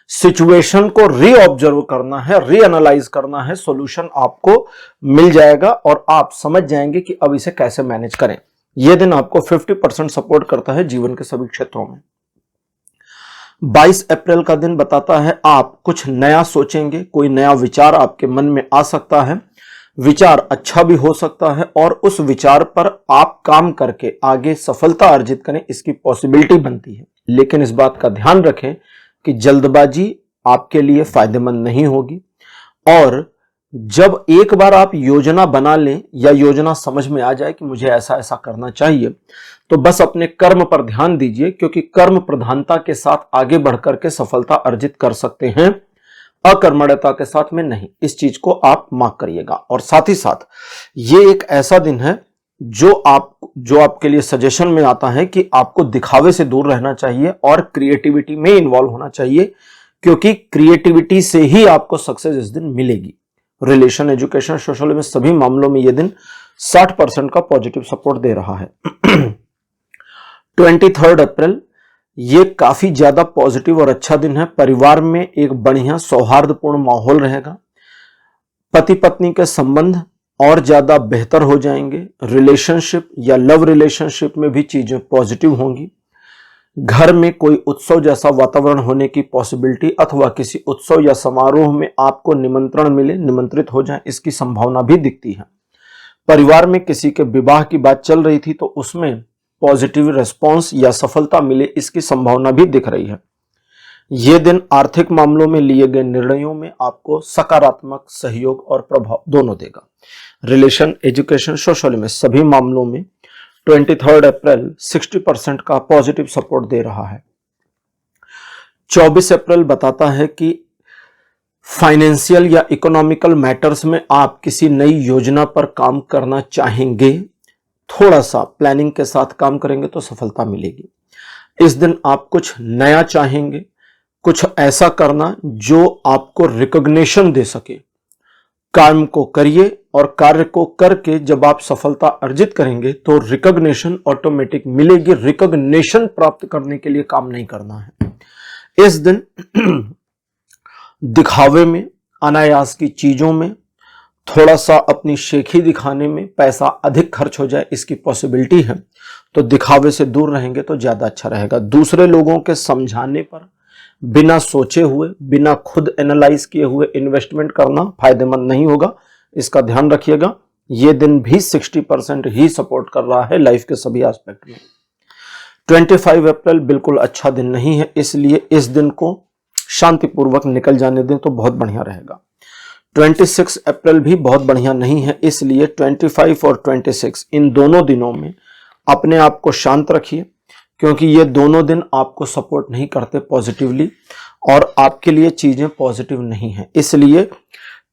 सिचुएशन को रीऑब्जर्व करना है, रीएनालाइज करना है, सॉल्यूशन आपको मिल जाएगा और आप समझ जाएंगे कि अब इसे कैसे मैनेज करें। यह दिन आपको 50% सपोर्ट करता है जीवन के सभी क्षेत्रों में। 22 अप्रैल का दिन बताता है आप कुछ नया सोचेंगे, कोई नया विचार आपके मन में आ सकता है। विचार अच्छा भी हो सकता है और उस विचार पर आप काम करके आगे सफलता अर्जित करें, इसकी पॉसिबिलिटी बनती है। लेकिन इस बात का ध्यान रखें कि जल्दबाजी आपके लिए फायदेमंद नहीं होगी। और जब एक बार आप योजना बना लें या योजना समझ में आ जाए कि मुझे ऐसा ऐसा करना चाहिए, तो बस अपने कर्म पर ध्यान दीजिए, क्योंकि कर्म प्रधानता के साथ आगे बढ़कर के सफलता अर्जित कर सकते हैं, अकर्मण्यता के साथ में नहीं। इस चीज को आप मार्क करिएगा। और साथ ही साथ ये एक ऐसा दिन है जो आपके लिए सजेशन में आता है कि आपको दिखावे से दूर रहना चाहिए और क्रिएटिविटी में इन्वॉल्व होना चाहिए, क्योंकि क्रिएटिविटी से ही आपको सक्सेस इस दिन मिलेगी। रिलेशन, एजुकेशन, सोशल में सभी मामलों में यह दिन 60% का पॉजिटिव सपोर्ट दे रहा है। 23 अप्रैल ये काफी ज्यादा पॉजिटिव और अच्छा दिन है। परिवार में एक बढ़िया सौहार्दपूर्ण माहौल रहेगा। पति पत्नी के संबंध और ज्यादा बेहतर हो जाएंगे। रिलेशनशिप या लव रिलेशनशिप में भी चीजें पॉजिटिव होंगी। घर में कोई उत्सव जैसा वातावरण होने की पॉसिबिलिटी, अथवा किसी उत्सव या समारोह में आपको निमंत्रण मिले, निमंत्रित हो जाए, इसकी संभावना भी दिखती है। परिवार में किसी के विवाह की बात चल रही थी तो उसमें पॉजिटिव रिस्पॉन्स या सफलता मिले, इसकी संभावना भी दिख रही है। यह दिन आर्थिक मामलों में लिए गए निर्णयों में आपको सकारात्मक सहयोग और प्रभाव दोनों देगा। रिलेशन, एजुकेशन, सोशल में सभी मामलों में 23 अप्रैल 60% का पॉजिटिव सपोर्ट दे रहा है। 24 अप्रैल बताता है कि फाइनेंशियल या इकोनॉमिकल मैटर्स में आप किसी नई योजना पर काम करना चाहेंगे। थोड़ा सा प्लानिंग के साथ काम करेंगे तो सफलता मिलेगी। इस दिन आप कुछ नया चाहेंगे, कुछ ऐसा करना जो आपको रिकॉग्निशन दे सके। काम को करिए और कार्य को करके जब आप सफलता अर्जित करेंगे तो रिकॉग्निशन ऑटोमेटिक मिलेगी। रिकॉग्निशन प्राप्त करने के लिए काम नहीं करना है। इस दिन दिखावे में, अनायास की चीजों में, थोड़ा सा अपनी शेखी दिखाने में पैसा अधिक खर्च हो जाए, इसकी पॉसिबिलिटी है। तो दिखावे से दूर रहेंगे तो ज्यादा अच्छा रहेगा। दूसरे लोगों के समझाने पर बिना सोचे हुए, बिना खुद एनालाइज किए हुए इन्वेस्टमेंट करना फायदेमंद नहीं होगा, इसका ध्यान रखिएगा। ये दिन भी 60% ही सपोर्ट कर रहा है लाइफ के सभी एस्पेक्ट में। 25 अप्रैल बिल्कुल अच्छा दिन नहीं है, इसलिए इस दिन को शांतिपूर्वक निकल जाने दें तो बहुत बढ़िया रहेगा। 26 अप्रैल भी बहुत बढ़िया नहीं है, इसलिए 25 और 26 इन दोनों दिनों में अपने आप को शांत रखिए, क्योंकि ये दोनों दिन आपको सपोर्ट नहीं करते पॉजिटिवली और आपके लिए चीजें पॉजिटिव नहीं है। इसलिए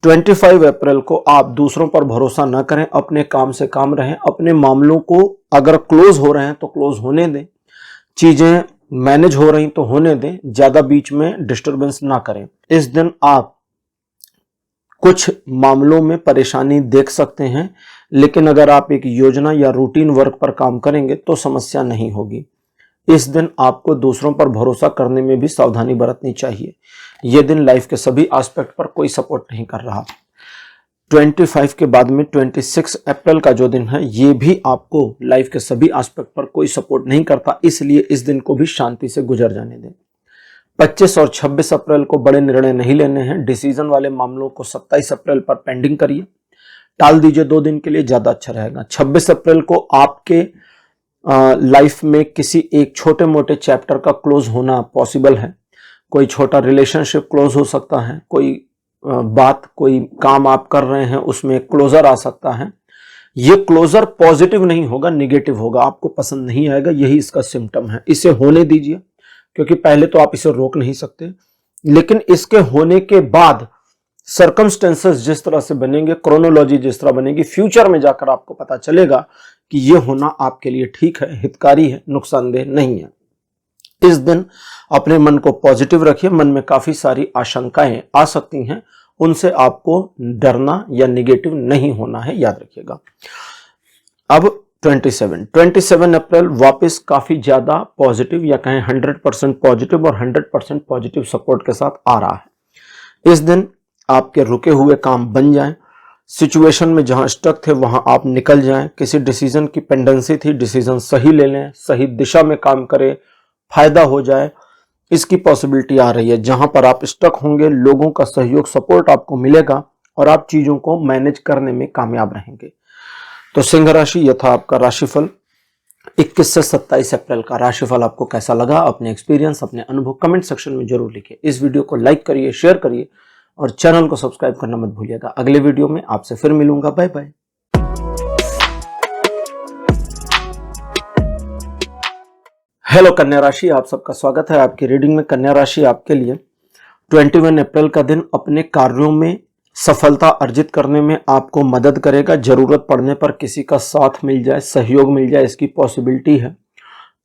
25 अप्रैल को आप दूसरों पर भरोसा ना करें, अपने काम से काम रहें, अपने मामलों को अगर क्लोज हो रहे हैं तो क्लोज होने दें, चीजें मैनेज हो रही तो होने दें, ज्यादा बीच में डिस्टरबेंस ना करें। इस दिन आप कुछ मामलों में परेशानी देख सकते हैं, लेकिन अगर आप एक योजना या रूटीन वर्क पर काम करेंगे तो समस्या नहीं होगी। इस दिन आपको दूसरों पर भरोसा करने में भी सावधानी बरतनी चाहिए। यह दिन लाइफ के सभी एस्पेक्ट पर कोई सपोर्ट नहीं कर रहा। 25 के बाद में 26 अप्रैल का जो दिन है, ये भी आपको लाइफ के सभी एस्पेक्ट पर कोई सपोर्ट नहीं करता, इसलिए इस दिन को भी शांति से गुजर जाने दें। 25 और 26 अप्रैल को बड़े निर्णय नहीं लेने हैं। डिसीजन वाले मामलों को 27 अप्रैल पर पेंडिंग करिए, टाल दीजिए, 2 दिन के लिए ज्यादा अच्छा रहेगा। 26 अप्रैल को आपके लाइफ में किसी एक छोटे मोटे चैप्टर का क्लोज होना पॉसिबल है। कोई छोटा रिलेशनशिप क्लोज हो सकता है, कोई बात, कोई काम आप कर रहे हैं उसमें क्लोजर आ सकता है। ये क्लोजर पॉजिटिव नहीं होगा, निगेटिव होगा, आपको पसंद नहीं आएगा, यही इसका सिम्टम है। इसे होने दीजिए, क्योंकि पहले तो आप इसे रोक नहीं सकते, लेकिन इसके होने के बाद सर्कमस्टेंसेस जिस तरह से बनेंगे, क्रोनोलॉजी जिस तरह बनेगी, फ्यूचर में जाकर आपको पता चलेगा कि यह होना आपके लिए ठीक है, हितकारी है, नुकसानदेह नहीं है। इस दिन अपने मन को पॉजिटिव रखिए। मन में काफी सारी आशंकाएं आ सकती हैं, उनसे आपको डरना या निगेटिव नहीं होना है, याद रखिएगा। अब 27 अप्रैल वापस काफी ज्यादा पॉजिटिव या कहें 100% पॉजिटिव और 100% पॉजिटिव सपोर्ट के साथ आ रहा है। इस दिन आपके रुके हुए काम बन जाएं, सिचुएशन में जहां स्टक थे वहां आप निकल जाएं, किसी डिसीजन की पेंडेंसी थी, डिसीजन सही ले लें, सही दिशा में काम करें, फायदा हो जाए, इसकी पॉसिबिलिटी आ रही है। जहां पर आप स्टक होंगे, लोगों का सहयोग, सपोर्ट आपको मिलेगा और आप चीजों को मैनेज करने में कामयाब रहेंगे। तो सिंह राशि, यह था आपका राशिफल 21 से 27 अप्रैल का। राशिफल आपको कैसा लगा? अपने एक्सपीरियंस, अपने अनुभव कमेंट सेक्शन में जरूर लिखिए। इस वीडियो को लाइक करिए, शेयर करिए और चैनल को सब्सक्राइब करना मत भूलिएगा। अगले वीडियो में आपसे फिर मिलूंगा। Bye bye. हेलो कन्या राशि, आप सबका स्वागत है आपकी रीडिंग में। कन्या राशि आपके लिए 21 अप्रैल का दिन अपने कार्यों में सफलता अर्जित करने में आपको मदद करेगा। जरूरत पड़ने पर किसी का साथ मिल जाए, सहयोग मिल जाए, इसकी पॉसिबिलिटी है।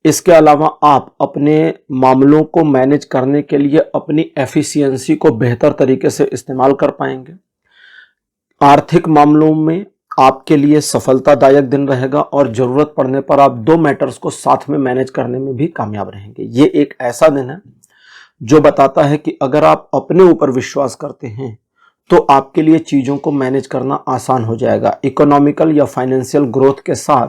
इसके अलावा आप अपने मामलों को मैनेज करने के लिए अपनी एफिशिएंसी को बेहतर तरीके से इस्तेमाल कर पाएंगे। आर्थिक मामलों में आपके लिए सफलतादायक दिन रहेगा और जरूरत पड़ने पर आप 2 मैटर्स को साथ में मैनेज करने में भी कामयाब रहेंगे। ये एक ऐसा दिन है जो बताता है कि अगर आप अपने ऊपर विश्वास करते हैं तो आपके लिए चीजों को मैनेज करना आसान हो जाएगा। इकोनॉमिकल या फाइनेंशियल ग्रोथ के साथ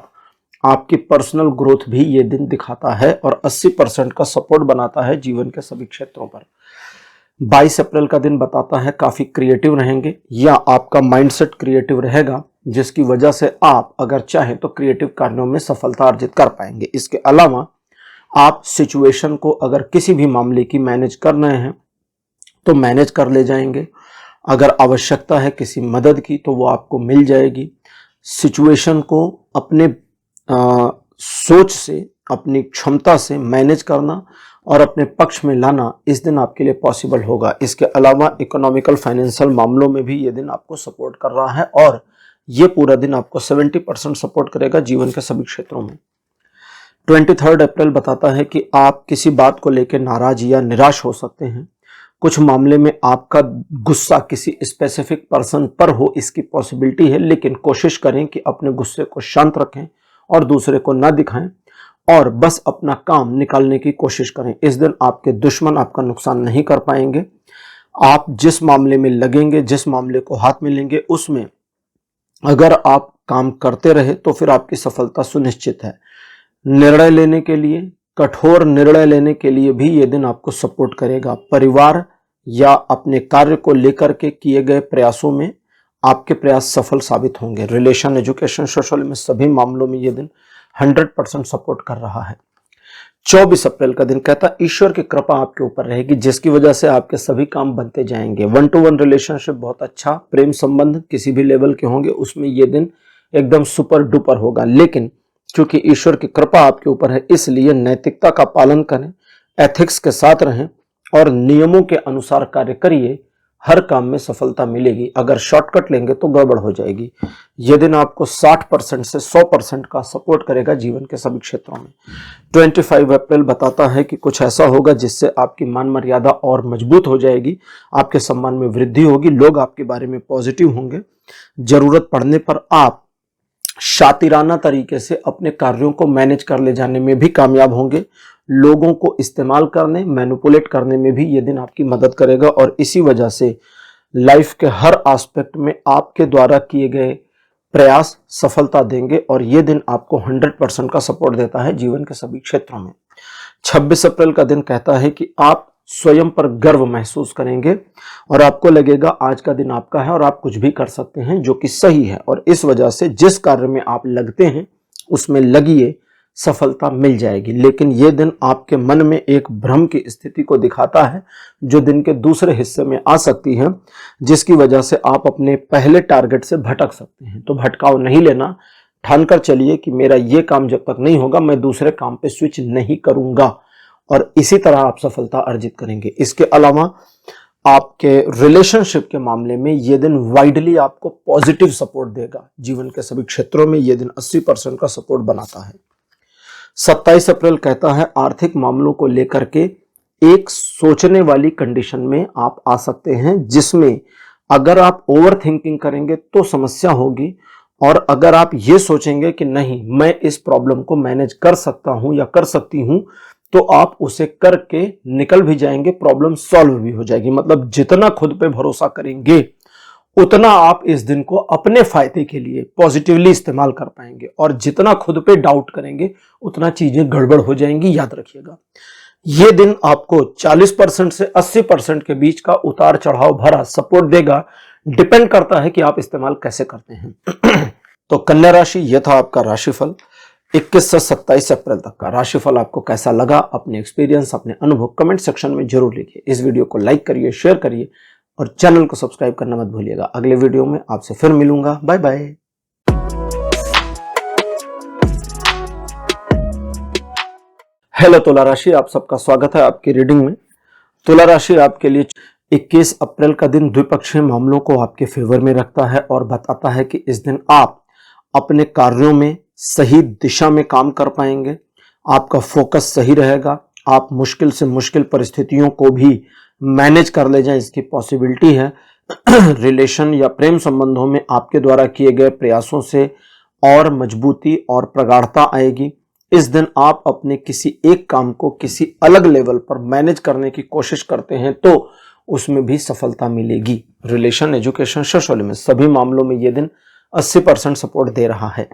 आपकी पर्सनल ग्रोथ भी ये दिन दिखाता है और 80% का सपोर्ट बनाता है जीवन के सभी क्षेत्रों पर। 22 अप्रैल का दिन बताता है काफी क्रिएटिव रहेंगे या आपका माइंडसेट क्रिएटिव रहेगा, जिसकी वजह से आप अगर चाहें तो क्रिएटिव कार्यों में सफलता अर्जित कर पाएंगे। इसके अलावा आप सिचुएशन को अगर किसी भी मामले की मैनेज कर रहे हैं तो मैनेज कर ले जाएंगे। अगर आवश्यकता है किसी मदद की तो वो आपको मिल जाएगी। सिचुएशन को अपने सोच से, अपनी क्षमता से मैनेज करना और अपने पक्ष में लाना इस दिन आपके लिए पॉसिबल होगा। इसके अलावा इकोनॉमिकल फाइनेंशियल मामलों में भी ये दिन आपको सपोर्ट कर रहा है और ये पूरा दिन आपको 70% सपोर्ट करेगा जीवन के सभी क्षेत्रों में। 23 अप्रैल बताता है कि आप किसी बात को लेकर नाराज या निराश हो सकते हैं। कुछ मामले में आपका गुस्सा किसी स्पेसिफिक पर्सन पर हो, इसकी पॉसिबिलिटी है, लेकिन कोशिश करें कि अपने गुस्से को शांत रखें और दूसरे को ना दिखाएं और बस अपना काम निकालने की कोशिश करें। इस दिन आपके दुश्मन आपका नुकसान नहीं कर पाएंगे। आप जिस मामले में लगेंगे, जिस मामले को हाथ में लेंगे, उसमें अगर आप काम करते रहे तो फिर आपकी सफलता सुनिश्चित है। निर्णय लेने के लिए, कठोर निर्णय लेने के लिए भी ये दिन आपको सपोर्ट करेगा। परिवार या अपने कार्य को लेकर के किए गए प्रयासों में आपके प्रयास सफल साबित होंगे। रिलेशन, एजुकेशन, सोशल में सभी मामलों में ये दिन 100% सपोर्ट कर रहा है। 24 अप्रैल का दिन कहता है ईश्वर की कृपा आपके ऊपर रहेगी, जिसकी वजह से आपके सभी काम बनते जाएंगे। 1-to-1 रिलेशनशिप बहुत अच्छा, प्रेम संबंध किसी भी लेवल के होंगे उसमें ये दिन एकदम सुपर डुपर होगा। लेकिन क्योंकि ईश्वर की कृपा आपके ऊपर है, इसलिए नैतिकता का पालन करें, एथिक्स के साथ रहें और नियमों के अनुसार कार्य करिए। हर काम में सफलता मिलेगी। अगर शॉर्टकट लेंगे तो गड़बड़ हो जाएगी। यह दिन आपको 60% से 100% का सपोर्ट करेगा जीवन के सभी क्षेत्रों में। 25 अप्रैल बताता है कि कुछ ऐसा होगा जिससे आपकी मान मर्यादा और मजबूत हो जाएगी, आपके सम्मान में वृद्धि होगी, लोग आपके बारे में पॉजिटिव होंगे। जरूरत पड़ने पर आप शातिराना तरीके से अपने कार्यों को मैनेज कर ले जाने में भी कामयाब होंगे। लोगों को इस्तेमाल करने, मैनिपुलेट करने में भी ये दिन आपकी मदद करेगा और इसी वजह से लाइफ के हर एस्पेक्ट में आपके द्वारा किए गए प्रयास सफलता देंगे और ये दिन आपको 100% का सपोर्ट देता है जीवन के सभी क्षेत्रों में। 26 अप्रैल का दिन कहता है कि आप स्वयं पर गर्व महसूस करेंगे और आपको लगेगा आज का दिन आपका है और आप कुछ भी कर सकते हैं, जो कि सही है। और इस वजह से जिस कार्य में आप लगते हैं उसमें लगिए, सफलता मिल जाएगी। लेकिन यह दिन आपके मन में एक भ्रम की स्थिति को दिखाता है जो दिन के दूसरे हिस्से में आ सकती है, जिसकी वजह से आप अपने पहले टारगेट से भटक सकते हैं। तो भटकाव नहीं लेना, ठानकर चलिए कि मेरा ये काम जब तक नहीं होगा मैं दूसरे काम पे स्विच नहीं करूंगा और इसी तरह आप सफलता अर्जित करेंगे। इसके अलावा आपके रिलेशनशिप के मामले में यह दिन वाइडली आपको पॉजिटिव सपोर्ट देगा। जीवन के सभी क्षेत्रों में यह दिन 80% का सपोर्ट बनाता है। 27 अप्रैल कहता है आर्थिक मामलों को लेकर के एक सोचने वाली कंडीशन में आप आ सकते हैं, जिसमें अगर आप ओवर थिंकिंग करेंगे तो समस्या होगी और अगर आप ये सोचेंगे कि नहीं मैं इस प्रॉब्लम को मैनेज कर सकता हूं या कर सकती हूं तो आप उसे करके निकल भी जाएंगे, प्रॉब्लम सॉल्व भी हो जाएगी। मतलब जितना खुद पे भरोसा करेंगे उतना आप इस दिन को अपने फायदे के लिए पॉजिटिवली इस्तेमाल कर पाएंगे और जितना खुद पे डाउट करेंगे उतना चीजें गड़बड़ हो जाएंगी। याद रखिएगा, यह दिन आपको 40% से 80% के बीच का उतार चढ़ाव भरा सपोर्ट देगा। डिपेंड करता है कि आप इस्तेमाल कैसे करते हैं। तो कन्या राशि, यह था आपका राशिफल 21 से 27 अप्रैल तक का। राशिफल आपको कैसा लगा, अपने एक्सपीरियंस, अपने अनुभव कमेंट सेक्शन में जरूर लिखिए। इस वीडियो को लाइक करिए, शेयर करिए और चैनल को सब्सक्राइब करना मत भूलिएगा। अगले वीडियो में आपसे फिर मिलूंगा। Bye bye. हेलो तुला राशि, आप सबका स्वागत है आपकी रीडिंग में। तुला राशि आपके लिए 21 अप्रैल का दिन द्विपक्षीय मामलों को आपके फेवर में रखता है और बताता है कि इस दिन आप अपने कार्यों में सही दिशा में काम कर पाएंगे, आपका फोकस सही रहेगा, आप मुश्किल से मुश्किल परिस्थितियों को भी मैनेज कर ले जाएं, इसकी पॉसिबिलिटी है। रिलेशन या प्रेम संबंधों में आपके द्वारा किए गए प्रयासों से और मजबूती और प्रगाढ़ता आएगी। इस दिन आप अपने किसी एक काम को किसी अलग लेवल पर मैनेज करने की कोशिश करते हैं तो उसमें भी सफलता मिलेगी। रिलेशन, एजुकेशन, सोशल में सभी मामलों में यह दिन 80% सपोर्ट दे रहा है।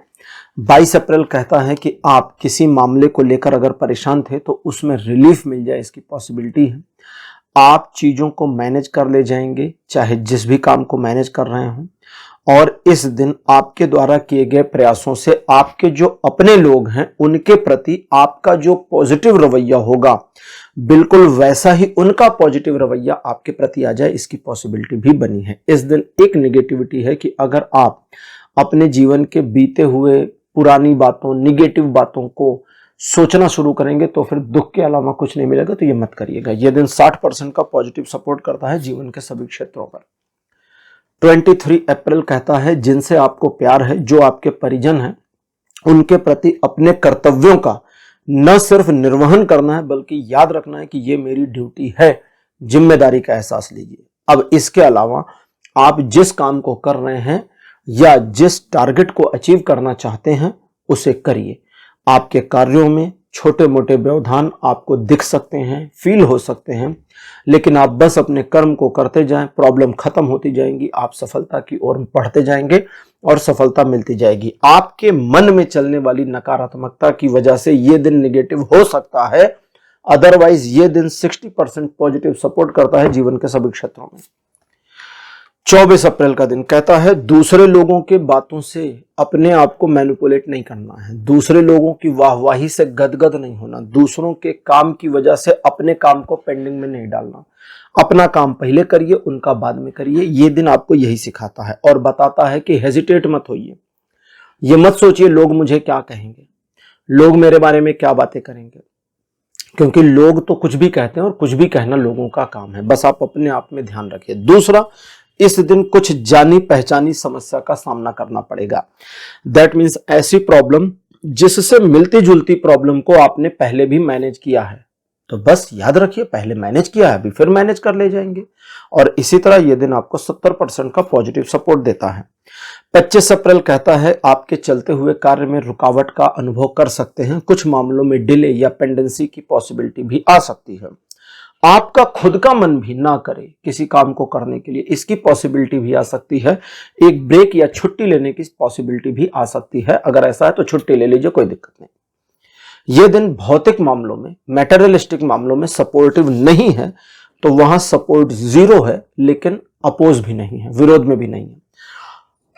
22 अप्रैल कहता है कि आप किसी मामले को लेकर अगर परेशान थे तो उसमें रिलीफ मिल जाए, इसकी पॉसिबिलिटी है। आप चीजों को मैनेज कर ले जाएंगे, चाहे जिस भी काम को मैनेज कर रहे हों, और इस दिन आपके द्वारा किए गए प्रयासों से आपके जो अपने लोग हैं उनके प्रति आपका जो पॉजिटिव रवैया होगा बिल्कुल वैसा ही उनका पॉजिटिव रवैया आपके प्रति आ जाए, इसकी पॉसिबिलिटी भी बनी है। इस दिन एक नेगेटिविटी है कि अगर आप अपने जीवन के बीते हुए पुरानी बातों, निगेटिव बातों को सोचना शुरू करेंगे तो फिर दुख के अलावा कुछ नहीं मिलेगा, तो ये मत करिएगा। यह दिन 60% का पॉजिटिव सपोर्ट करता है जीवन के सभी क्षेत्रों पर। 23 अप्रैल कहता है जिनसे आपको प्यार है, जो आपके परिजन हैं, उनके प्रति अपने कर्तव्यों का न सिर्फ निर्वहन करना है बल्कि याद रखना है कि ये मेरी ड्यूटी है, जिम्मेदारी का एहसास लीजिए। अब इसके अलावा आप जिस काम को कर रहे हैं या जिस टारगेट को अचीव करना चाहते हैं उसे करिए। आपके कार्यों में छोटे मोटे व्यवधान आपको दिख सकते हैं, फील हो सकते हैं, लेकिन आप बस अपने कर्म को करते जाएं, प्रॉब्लम खत्म होती जाएंगी, आप सफलता की ओर बढ़ते जाएंगे और सफलता मिलती जाएगी। आपके मन में चलने वाली नकारात्मकता की वजह से ये दिन नेगेटिव हो सकता है, अदरवाइज ये दिन 60% पॉजिटिव सपोर्ट करता है जीवन के सभी क्षेत्रों में। 24 अप्रैल का दिन कहता है दूसरे लोगों के बातों से अपने आप को मैनिपुलेट नहीं करना है, दूसरे लोगों की वाहवाही से गदगद नहीं होना, दूसरों के काम की वजह से अपने काम को पेंडिंग में नहीं डालना, अपना काम पहले करिए, उनका बाद में करिए। ये दिन आपको यही सिखाता है और बताता है कि हेजिटेट मत होइए, ये मत सोचिए लोग मुझे क्या कहेंगे, लोग मेरे बारे में क्या बातें करेंगे, क्योंकि लोग तो कुछ भी कहते हैं और कुछ भी कहना लोगों का काम है। बस आप अपने आप में ध्यान रखिए। दूसरा, इस दिन कुछ जानी पहचानी समस्या का सामना करना पड़ेगा। दैट मीन्स ऐसी प्रॉब्लम जिससे मिलती जुलती प्रॉब्लम को आपने पहले भी मैनेज किया है, तो बस याद रखिए पहले मैनेज किया है, अभी फिर मैनेज कर ले जाएंगे। और इसी तरह यह दिन आपको 70% का पॉजिटिव सपोर्ट देता है। 25 अप्रैल कहता है आपके चलते हुए कार्य में रुकावट का अनुभव कर सकते हैं, कुछ मामलों में डिले या पेंडेंसी की पॉसिबिलिटी भी आ सकती है। आपका खुद का मन भी ना करे किसी काम को करने के लिए, इसकी पॉसिबिलिटी भी आ सकती है। एक ब्रेक या छुट्टी लेने की पॉसिबिलिटी भी आ सकती है। अगर ऐसा है तो छुट्टी ले लीजिए, कोई दिक्कत नहीं। यह दिन भौतिक मामलों में, मैटेरियलिस्टिक मामलों में सपोर्टिव नहीं है, तो वहां सपोर्ट 0 है, लेकिन अपोज भी नहीं है, विरोध में भी नहीं है।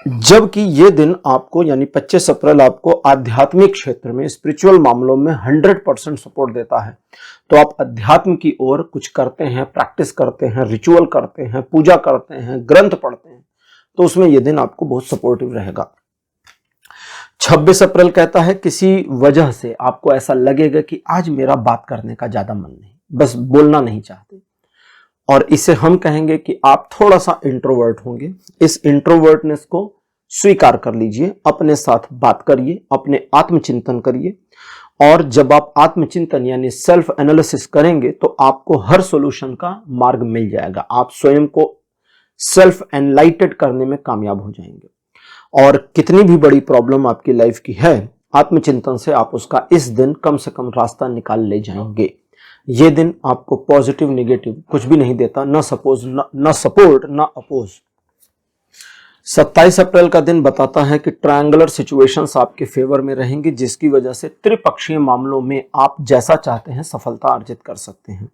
जबकि ये दिन आपको यानी 25 अप्रैल आपको आध्यात्मिक क्षेत्र में, स्पिरिचुअल मामलों में 100% सपोर्ट देता है। तो आप अध्यात्म की ओर कुछ करते हैं, प्रैक्टिस करते हैं, रिचुअल करते हैं, पूजा करते हैं, ग्रंथ पढ़ते हैं, तो उसमें यह दिन आपको बहुत सपोर्टिव रहेगा। 26 अप्रैल कहता है किसी वजह से आपको ऐसा लगेगा कि आज मेरा बात करने का ज्यादा मन नहीं, बस बोलना नहीं चाहते, और इसे हम कहेंगे कि आप थोड़ा सा इंट्रोवर्ट होंगे। इस इंट्रोवर्टनेस को स्वीकार कर लीजिए, अपने साथ बात करिए, अपने आत्मचिंतन करिए, और जब आप आत्मचिंतन यानी सेल्फ एनालिसिस करेंगे तो आपको हर सॉल्यूशन का मार्ग मिल जाएगा। आप स्वयं को सेल्फ एनलाइटेड करने में कामयाब हो जाएंगे। और कितनी भी बड़ी प्रॉब्लम आपकी लाइफ की है, आत्मचिंतन से आप उसका इस दिन कम से कम रास्ता निकाल ले जाएंगे। ये दिन आपको पॉजिटिव नेगेटिव कुछ भी नहीं देता, ना सपोर्ट ना अपोज। 27 अप्रैल का दिन बताता है कि ट्रायंगुलर सिचुएशंस आपके फेवर में रहेंगी, जिसकी वजह से त्रिपक्षीय मामलों में आप जैसा चाहते हैं सफलता अर्जित कर सकते हैं।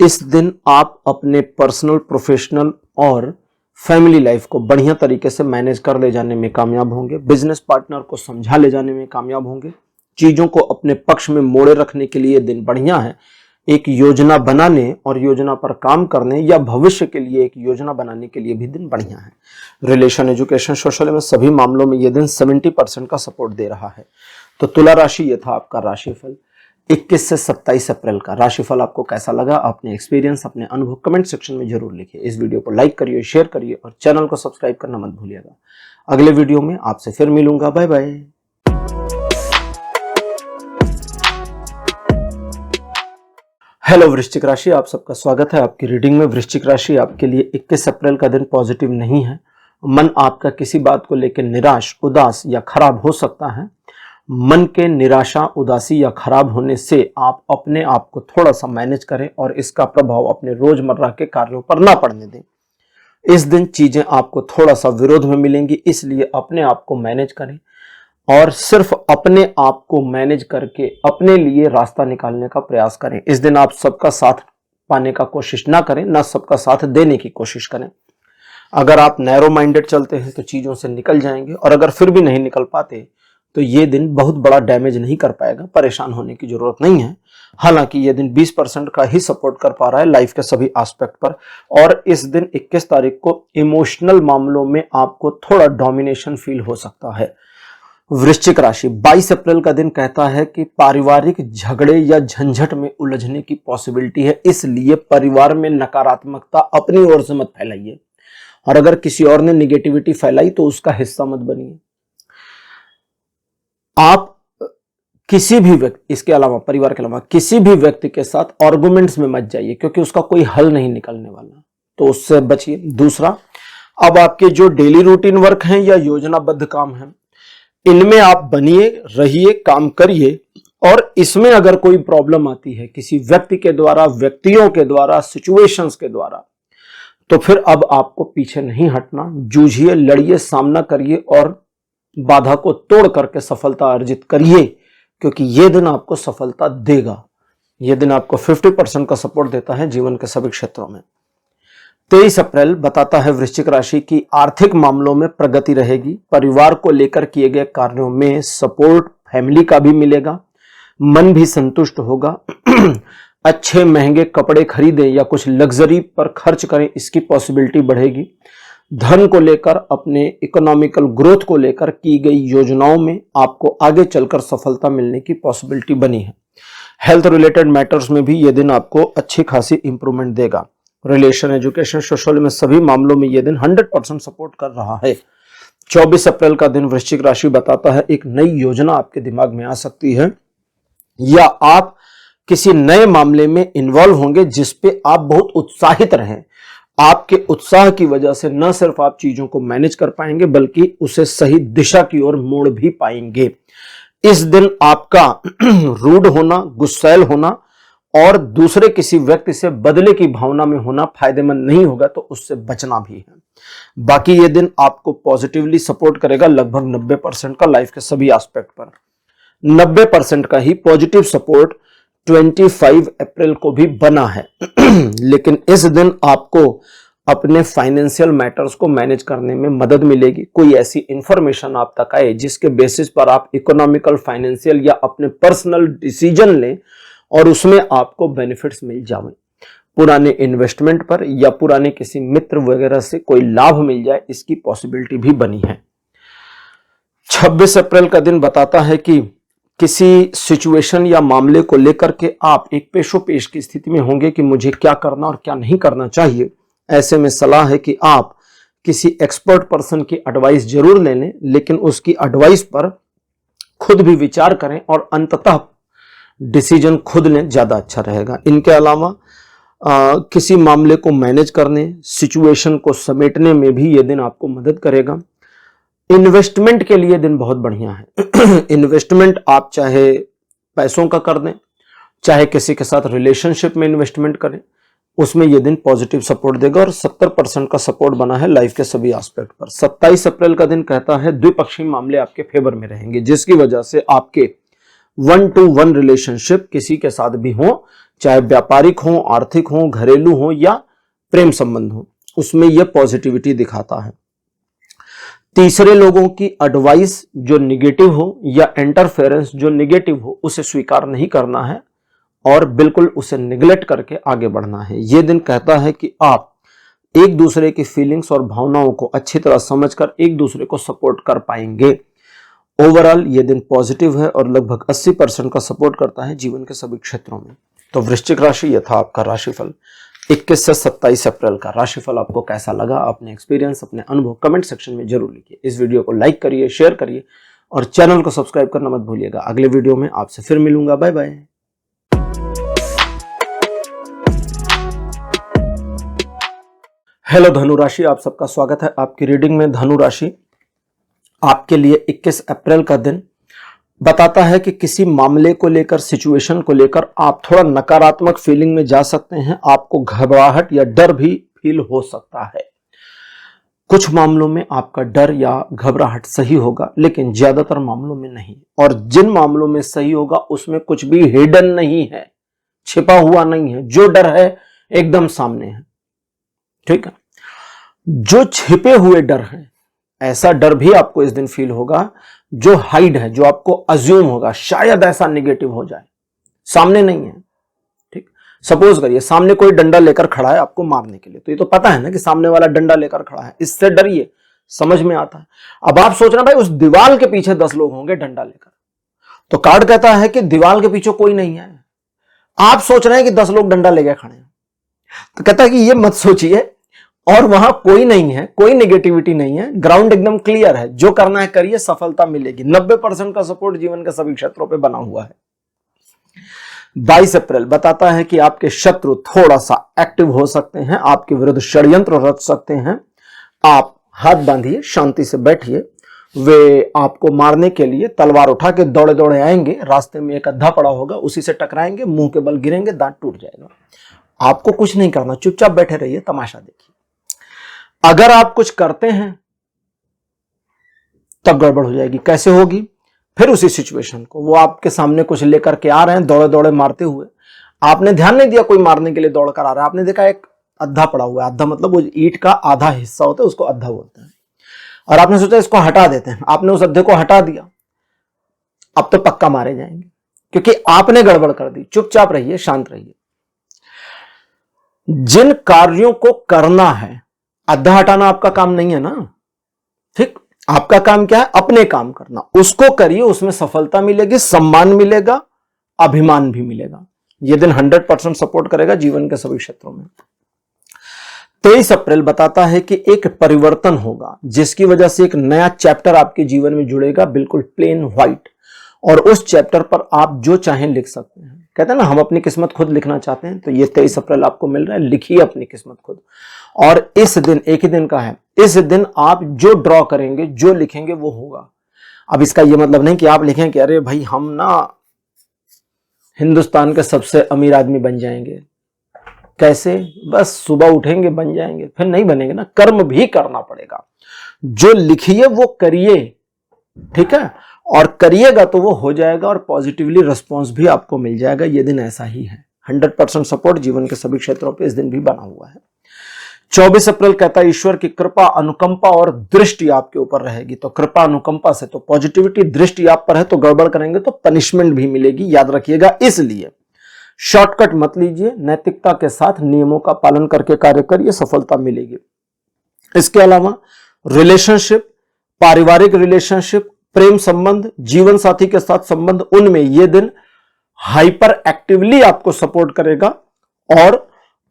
इस दिन आप अपने पर्सनल, प्रोफेशनल और फैमिली लाइफ को बढ़िया तरीके से मैनेज कर ले जाने में कामयाब होंगे। बिजनेस पार्टनर को समझा ले जाने में कामयाब होंगे। चीजों को अपने पक्ष में मोड़े रखने के लिए दिन बढ़िया है। एक योजना बनाने और योजना पर काम करने या भविष्य के लिए एक योजना बनाने के लिए भी दिन बढ़िया है। रिलेशन, एजुकेशन, सोशल में सभी मामलों में यह दिन 70% का सपोर्ट दे रहा है। तो तुला राशि, ये था आपका राशिफल 21 से 27 अप्रैल का। राशिफल आपको कैसा लगा, अपने एक्सपीरियंस, अपने अनुभव कमेंट सेक्शन में जरूर लिखिए। इस वीडियो को लाइक करिए, शेयर करिए और चैनल को सब्सक्राइब करना मत भूलिएगा। अगले वीडियो में आपसे फिर मिलूंगा। Bye bye. हेलो वृश्चिक राशि, आप सबका स्वागत है आपकी रीडिंग में। वृश्चिक राशि आपके लिए 21 अप्रैल का दिन पॉजिटिव नहीं है। मन आपका किसी बात को लेकर निराश, उदास या खराब हो सकता है। मन के निराशा, उदासी या खराब होने से आप अपने आप को थोड़ा सा मैनेज करें और इसका प्रभाव अपने रोजमर्रा के कार्यों पर ना पड़ने दें। इस दिन चीजें आपको थोड़ा सा विरोध में मिलेंगी, इसलिए अपने आप को मैनेज करें और सिर्फ अपने आप को मैनेज करके अपने लिए रास्ता निकालने का प्रयास करें। इस दिन आप सबका साथ पाने का कोशिश ना करें, ना सबका साथ देने की कोशिश करें। अगर आप नैरो माइंडेड चलते हैं तो चीजों से निकल जाएंगे, और अगर फिर भी नहीं निकल पाते तो ये दिन बहुत बड़ा डैमेज नहीं कर पाएगा। परेशान होने की जरूरत नहीं है। हालांकि ये दिन 20% का ही सपोर्ट कर पा रहा है लाइफ के सभी एस्पेक्ट पर। और इस दिन 21 तारीख को इमोशनल मामलों में आपको थोड़ा डोमिनेशन फील हो सकता है। वृश्चिक राशि 22 अप्रैल का दिन कहता है कि पारिवारिक झगड़े या झंझट में उलझने की पॉसिबिलिटी है, इसलिए परिवार में नकारात्मकता अपनी ओर से मत फैलाइए, और अगर किसी और ने निगेटिविटी फैलाई तो उसका हिस्सा मत बनिए। आप किसी भी व्यक्ति, इसके अलावा परिवार के अलावा किसी भी व्यक्ति के साथ आर्गुमेंट्स में मत जाइए, क्योंकि उसका कोई हल नहीं निकलने वाला, तो उससे बचिए। दूसरा, अब आपके जो डेली रूटीन वर्क हैं या योजनाबद्ध काम हैं, इनमें आप बनिए, रहिए, काम करिए, और इसमें अगर कोई प्रॉब्लम आती है किसी व्यक्ति के द्वारा, व्यक्तियों के द्वारा, सिचुएशंस के द्वारा, तो फिर अब आपको पीछे नहीं हटना, जूझिए, लड़िए, सामना करिए और बाधा को तोड़ करके सफलता अर्जित करिए, क्योंकि यह दिन आपको सफलता देगा। यह दिन आपको 50% का सपोर्ट देता है जीवन के सभी क्षेत्रों में। 23 अप्रैल बताता है वृश्चिक राशि की आर्थिक मामलों में प्रगति रहेगी, परिवार को लेकर किए गए कार्यों में सपोर्ट फैमिली का भी मिलेगा, मन भी संतुष्ट होगा। अच्छे महंगे कपड़े खरीदें या कुछ लग्जरी पर खर्च करें, इसकी पॉसिबिलिटी बढ़ेगी। धन को लेकर, अपने इकोनॉमिकल ग्रोथ को लेकर की गई योजनाओं में आपको आगे चलकर सफलता मिलने की पॉसिबिलिटी बनी है। हेल्थ रिलेटेड मैटर्स में भी यह दिन आपको अच्छी खासी इंप्रूवमेंट देगा। रिलेशन, एजुकेशन, सोशल में सभी मामलों में यह दिन 100% सपोर्ट कर रहा है। 24 अप्रैल का दिन वृश्चिक राशि बताता है एक नई योजना आपके दिमाग में आ सकती है या आप किसी नए मामले में इन्वॉल्व होंगे जिस पे आप बहुत उत्साहित रहें। आपके उत्साह की वजह से न सिर्फ आप चीजों को मैनेज कर पाएंगे बल्कि उसे सही दिशा की ओर मोड़ भी पाएंगे। इस दिन आपका रूड होना, गुस्सैल होना और दूसरे किसी व्यक्ति से बदले की भावना में होना फायदेमंद नहीं होगा, तो उससे बचना भी है। बाकी ये दिन आपको पॉजिटिवली सपोर्ट करेगा लगभग 90% का लाइफ के सभी एस्पेक्ट पर। 90% का ही पॉजिटिव सपोर्ट 25 अप्रैल को भी बना है। लेकिन इस दिन आपको अपने फाइनेंशियल मैटर्स को मैनेज करने में मदद मिलेगी। कोई ऐसी इंफॉर्मेशन आप तक आए जिसके बेसिस पर आप इकोनॉमिकल, फाइनेंशियल या अपने पर्सनल डिसीजन लें और उसमें आपको बेनिफिट्स मिल जाए। पुराने इन्वेस्टमेंट पर या पुराने किसी मित्र वगैरह से कोई लाभ मिल जाए, इसकी पॉसिबिलिटी भी बनी है। 26 अप्रैल का दिन बताता है कि किसी सिचुएशन या मामले को लेकर के आप एक पेशोपेश की स्थिति में होंगे कि मुझे क्या करना और क्या नहीं करना चाहिए। ऐसे में सलाह है कि आप किसी एक्सपर्ट पर्सन की एडवाइस जरूर ले लें, लेकिन उसकी एडवाइस पर खुद भी विचार करें और अंततः डिसीजन खुद लें, ज्यादा अच्छा रहेगा। इनके अलावा किसी मामले को मैनेज करने, सिचुएशन को समेटने में भी यह दिन आपको मदद करेगा। इन्वेस्टमेंट के लिए दिन बहुत बढ़िया है। इन्वेस्टमेंट आप चाहे पैसों का कर दें, चाहे किसी के साथ रिलेशनशिप में इन्वेस्टमेंट करें, उसमें यह दिन पॉजिटिव सपोर्ट देगा और 70% का सपोर्ट बना है लाइफ के सभी एस्पेक्ट पर। 27 अप्रैल का दिन कहता है द्विपक्षीय मामले आपके फेवर में रहेंगे, जिसकी वजह से आपके 1-to-1 रिलेशनशिप किसी के साथ भी हो, चाहे व्यापारिक हो, आर्थिक हो, घरेलू हो या प्रेम संबंध हो, उसमें यह पॉजिटिविटी दिखाता है। तीसरे लोगों की एडवाइस जो निगेटिव हो या इंटरफेरेंस जो निगेटिव हो, उसे स्वीकार नहीं करना है और बिल्कुल उसे निगलेक्ट करके आगे बढ़ना है। यह दिन कहता है कि आप एक दूसरे की फीलिंग्स और भावनाओं को अच्छी तरह समझकर एक दूसरे को सपोर्ट कर पाएंगे। ओवरऑल यह दिन पॉजिटिव है और लगभग 80% का सपोर्ट करता है जीवन के सभी क्षेत्रों में। तो वृश्चिक राशि, यह था आपका राशिफल 21 से 27 अप्रैल का। राशिफल आपको कैसा लगा, अपने एक्सपीरियंस, अपने अनुभव कमेंट सेक्शन में जरूर लिखिए। इस वीडियो को लाइक करिए, शेयर करिए और चैनल को सब्सक्राइब करना मत भूलिएगा। अगले वीडियो में आपसे फिर मिलूंगा। Bye bye. हेलो धनु राशि, आप सबका स्वागत है आपकी रीडिंग में। धनु राशि आपके लिए 21 अप्रैल का दिन बताता है कि किसी मामले को लेकर, सिचुएशन को लेकर आप थोड़ा नकारात्मक फीलिंग में जा सकते हैं। आपको घबराहट या डर भी फील हो सकता है। कुछ मामलों में आपका डर या घबराहट सही होगा, लेकिन ज्यादातर मामलों में नहीं। और जिन मामलों में सही होगा उसमें कुछ भी हिडन नहीं है, छिपा हुआ नहीं है। जो डर है एकदम सामने है, ठीक है। जो छिपे हुए डर हैं, ऐसा डर भी आपको इस दिन फील होगा जो हाइड है, जो आपको अज्यूम होगा शायद ऐसा नेगेटिव हो जाए, सामने नहीं है, ठीक। सपोज करिए सामने कोई डंडा लेकर खड़ा है आपको मारने के लिए, तो ये तो पता है ना कि सामने वाला डंडा लेकर खड़ा है, इससे डरिए, समझ में आता है। अब आप सोच रहे भाई उस दीवार के पीछे 10 लोग होंगे डंडा लेकर, तो कार्ड कहता है कि दीवार के पीछे कोई नहीं है। आप सोच रहे हैं कि 10 लोग डंडा लेकर खड़े हैं, तो कहता है कि ये मत सोचिए, और वहां कोई नहीं है, कोई नेगेटिविटी नहीं है, ग्राउंड एकदम क्लियर है, जो करना है करिए, सफलता मिलेगी। 90% का सपोर्ट जीवन के सभी क्षेत्रों पे बना हुआ है। 22 अप्रैल बताता है कि आपके शत्रु थोड़ा सा एक्टिव हो सकते हैं, आपके विरुद्ध षड्यंत्र रच सकते हैं। आप हाथ बांधिए, शांति से बैठिए, वे आपको मारने के लिए तलवार उठा के दौड़े दौड़े आएंगे, रास्ते में एक अद्धा पड़ा होगा, उसी से टकराएंगे, मुंह के बल गिरेंगे, दांत टूट जाएगा। आपको कुछ नहीं करना, चुपचाप बैठे रहिए, तमाशा देखिए। अगर आप कुछ करते हैं तब गड़बड़ हो जाएगी। कैसे होगी? फिर उसी सिचुएशन को, वो आपके सामने कुछ लेकर के आ रहे हैं दौड़े दौड़े मारते हुए, आपने ध्यान नहीं दिया कोई मारने के लिए दौड़ कर आ रहा है, आपने देखा एक अद्धा पड़ा हुआ है, अद्धा मतलब वो ईंट का आधा हिस्सा होता है, उसको अद्धा बोलते हैं, और आपने सोचा इसको हटा देते हैं, आपने उस अद्धे को हटा दिया, अब तो पक्का मारे जाएंगे, क्योंकि आपने गड़बड़ कर दी। चुपचाप रहिए, शांत रहिए। जिन कार्यों को करना है, अद्धा हटाना आपका काम नहीं है ना, ठीक? आपका काम क्या है? अपने काम करना, उसको करिए, उसमें सफलता मिलेगी, सम्मान मिलेगा, अभिमान भी मिलेगा। यह दिन 100% सपोर्ट करेगा जीवन के सभी क्षेत्रों में। 23 अप्रैल बताता है कि एक परिवर्तन होगा, जिसकी वजह से एक नया चैप्टर आपके जीवन में जुड़ेगा, बिल्कुल प्लेन व्हाइट, और उस चैप्टर पर आप जो चाहें लिख सकते हैं। कहते हैं ना, हम अपनी किस्मत खुद लिखना चाहते हैं, तो ये 23 अप्रैल आपको मिल रहा है, लिखिए अपनी किस्मत खुद। और इस दिन, एक ही दिन का है, इस दिन आप जो ड्रॉ करेंगे, जो लिखेंगे वो होगा। अब इसका ये मतलब नहीं कि आप लिखें कि अरे भाई हम ना हिंदुस्तान के सबसे अमीर आदमी बन जाएंगे। कैसे? बस सुबह उठेंगे बन जाएंगे, फिर नहीं बनेंगे ना, कर्म भी करना पड़ेगा। जो लिखिए वो करिए, ठीक है? और करिएगा तो वो हो जाएगा, और पॉजिटिवली रिस्पॉन्स भी आपको मिल जाएगा। ये दिन ऐसा ही है, 100% सपोर्ट जीवन के सभी क्षेत्रों पे इस दिन भी बना हुआ है। 24 अप्रैल कहता है ईश्वर की कृपा, अनुकंपा और दृष्टि आपके ऊपर रहेगी। तो कृपा अनुकंपा से तो पॉजिटिविटी, दृष्टि आप पर है तो गड़बड़ करेंगे तो पनिशमेंट भी मिलेगी, याद रखिएगा। इसलिए शॉर्टकट मत लीजिए, नैतिकता के साथ नियमों का पालन करके कार्य करिए, सफलता मिलेगी। इसके अलावा रिलेशनशिप, पारिवारिक रिलेशनशिप, प्रेम संबंध, जीवन साथी के साथ संबंध, उनमें यह दिन हाइपर एक्टिवली आपको सपोर्ट करेगा। और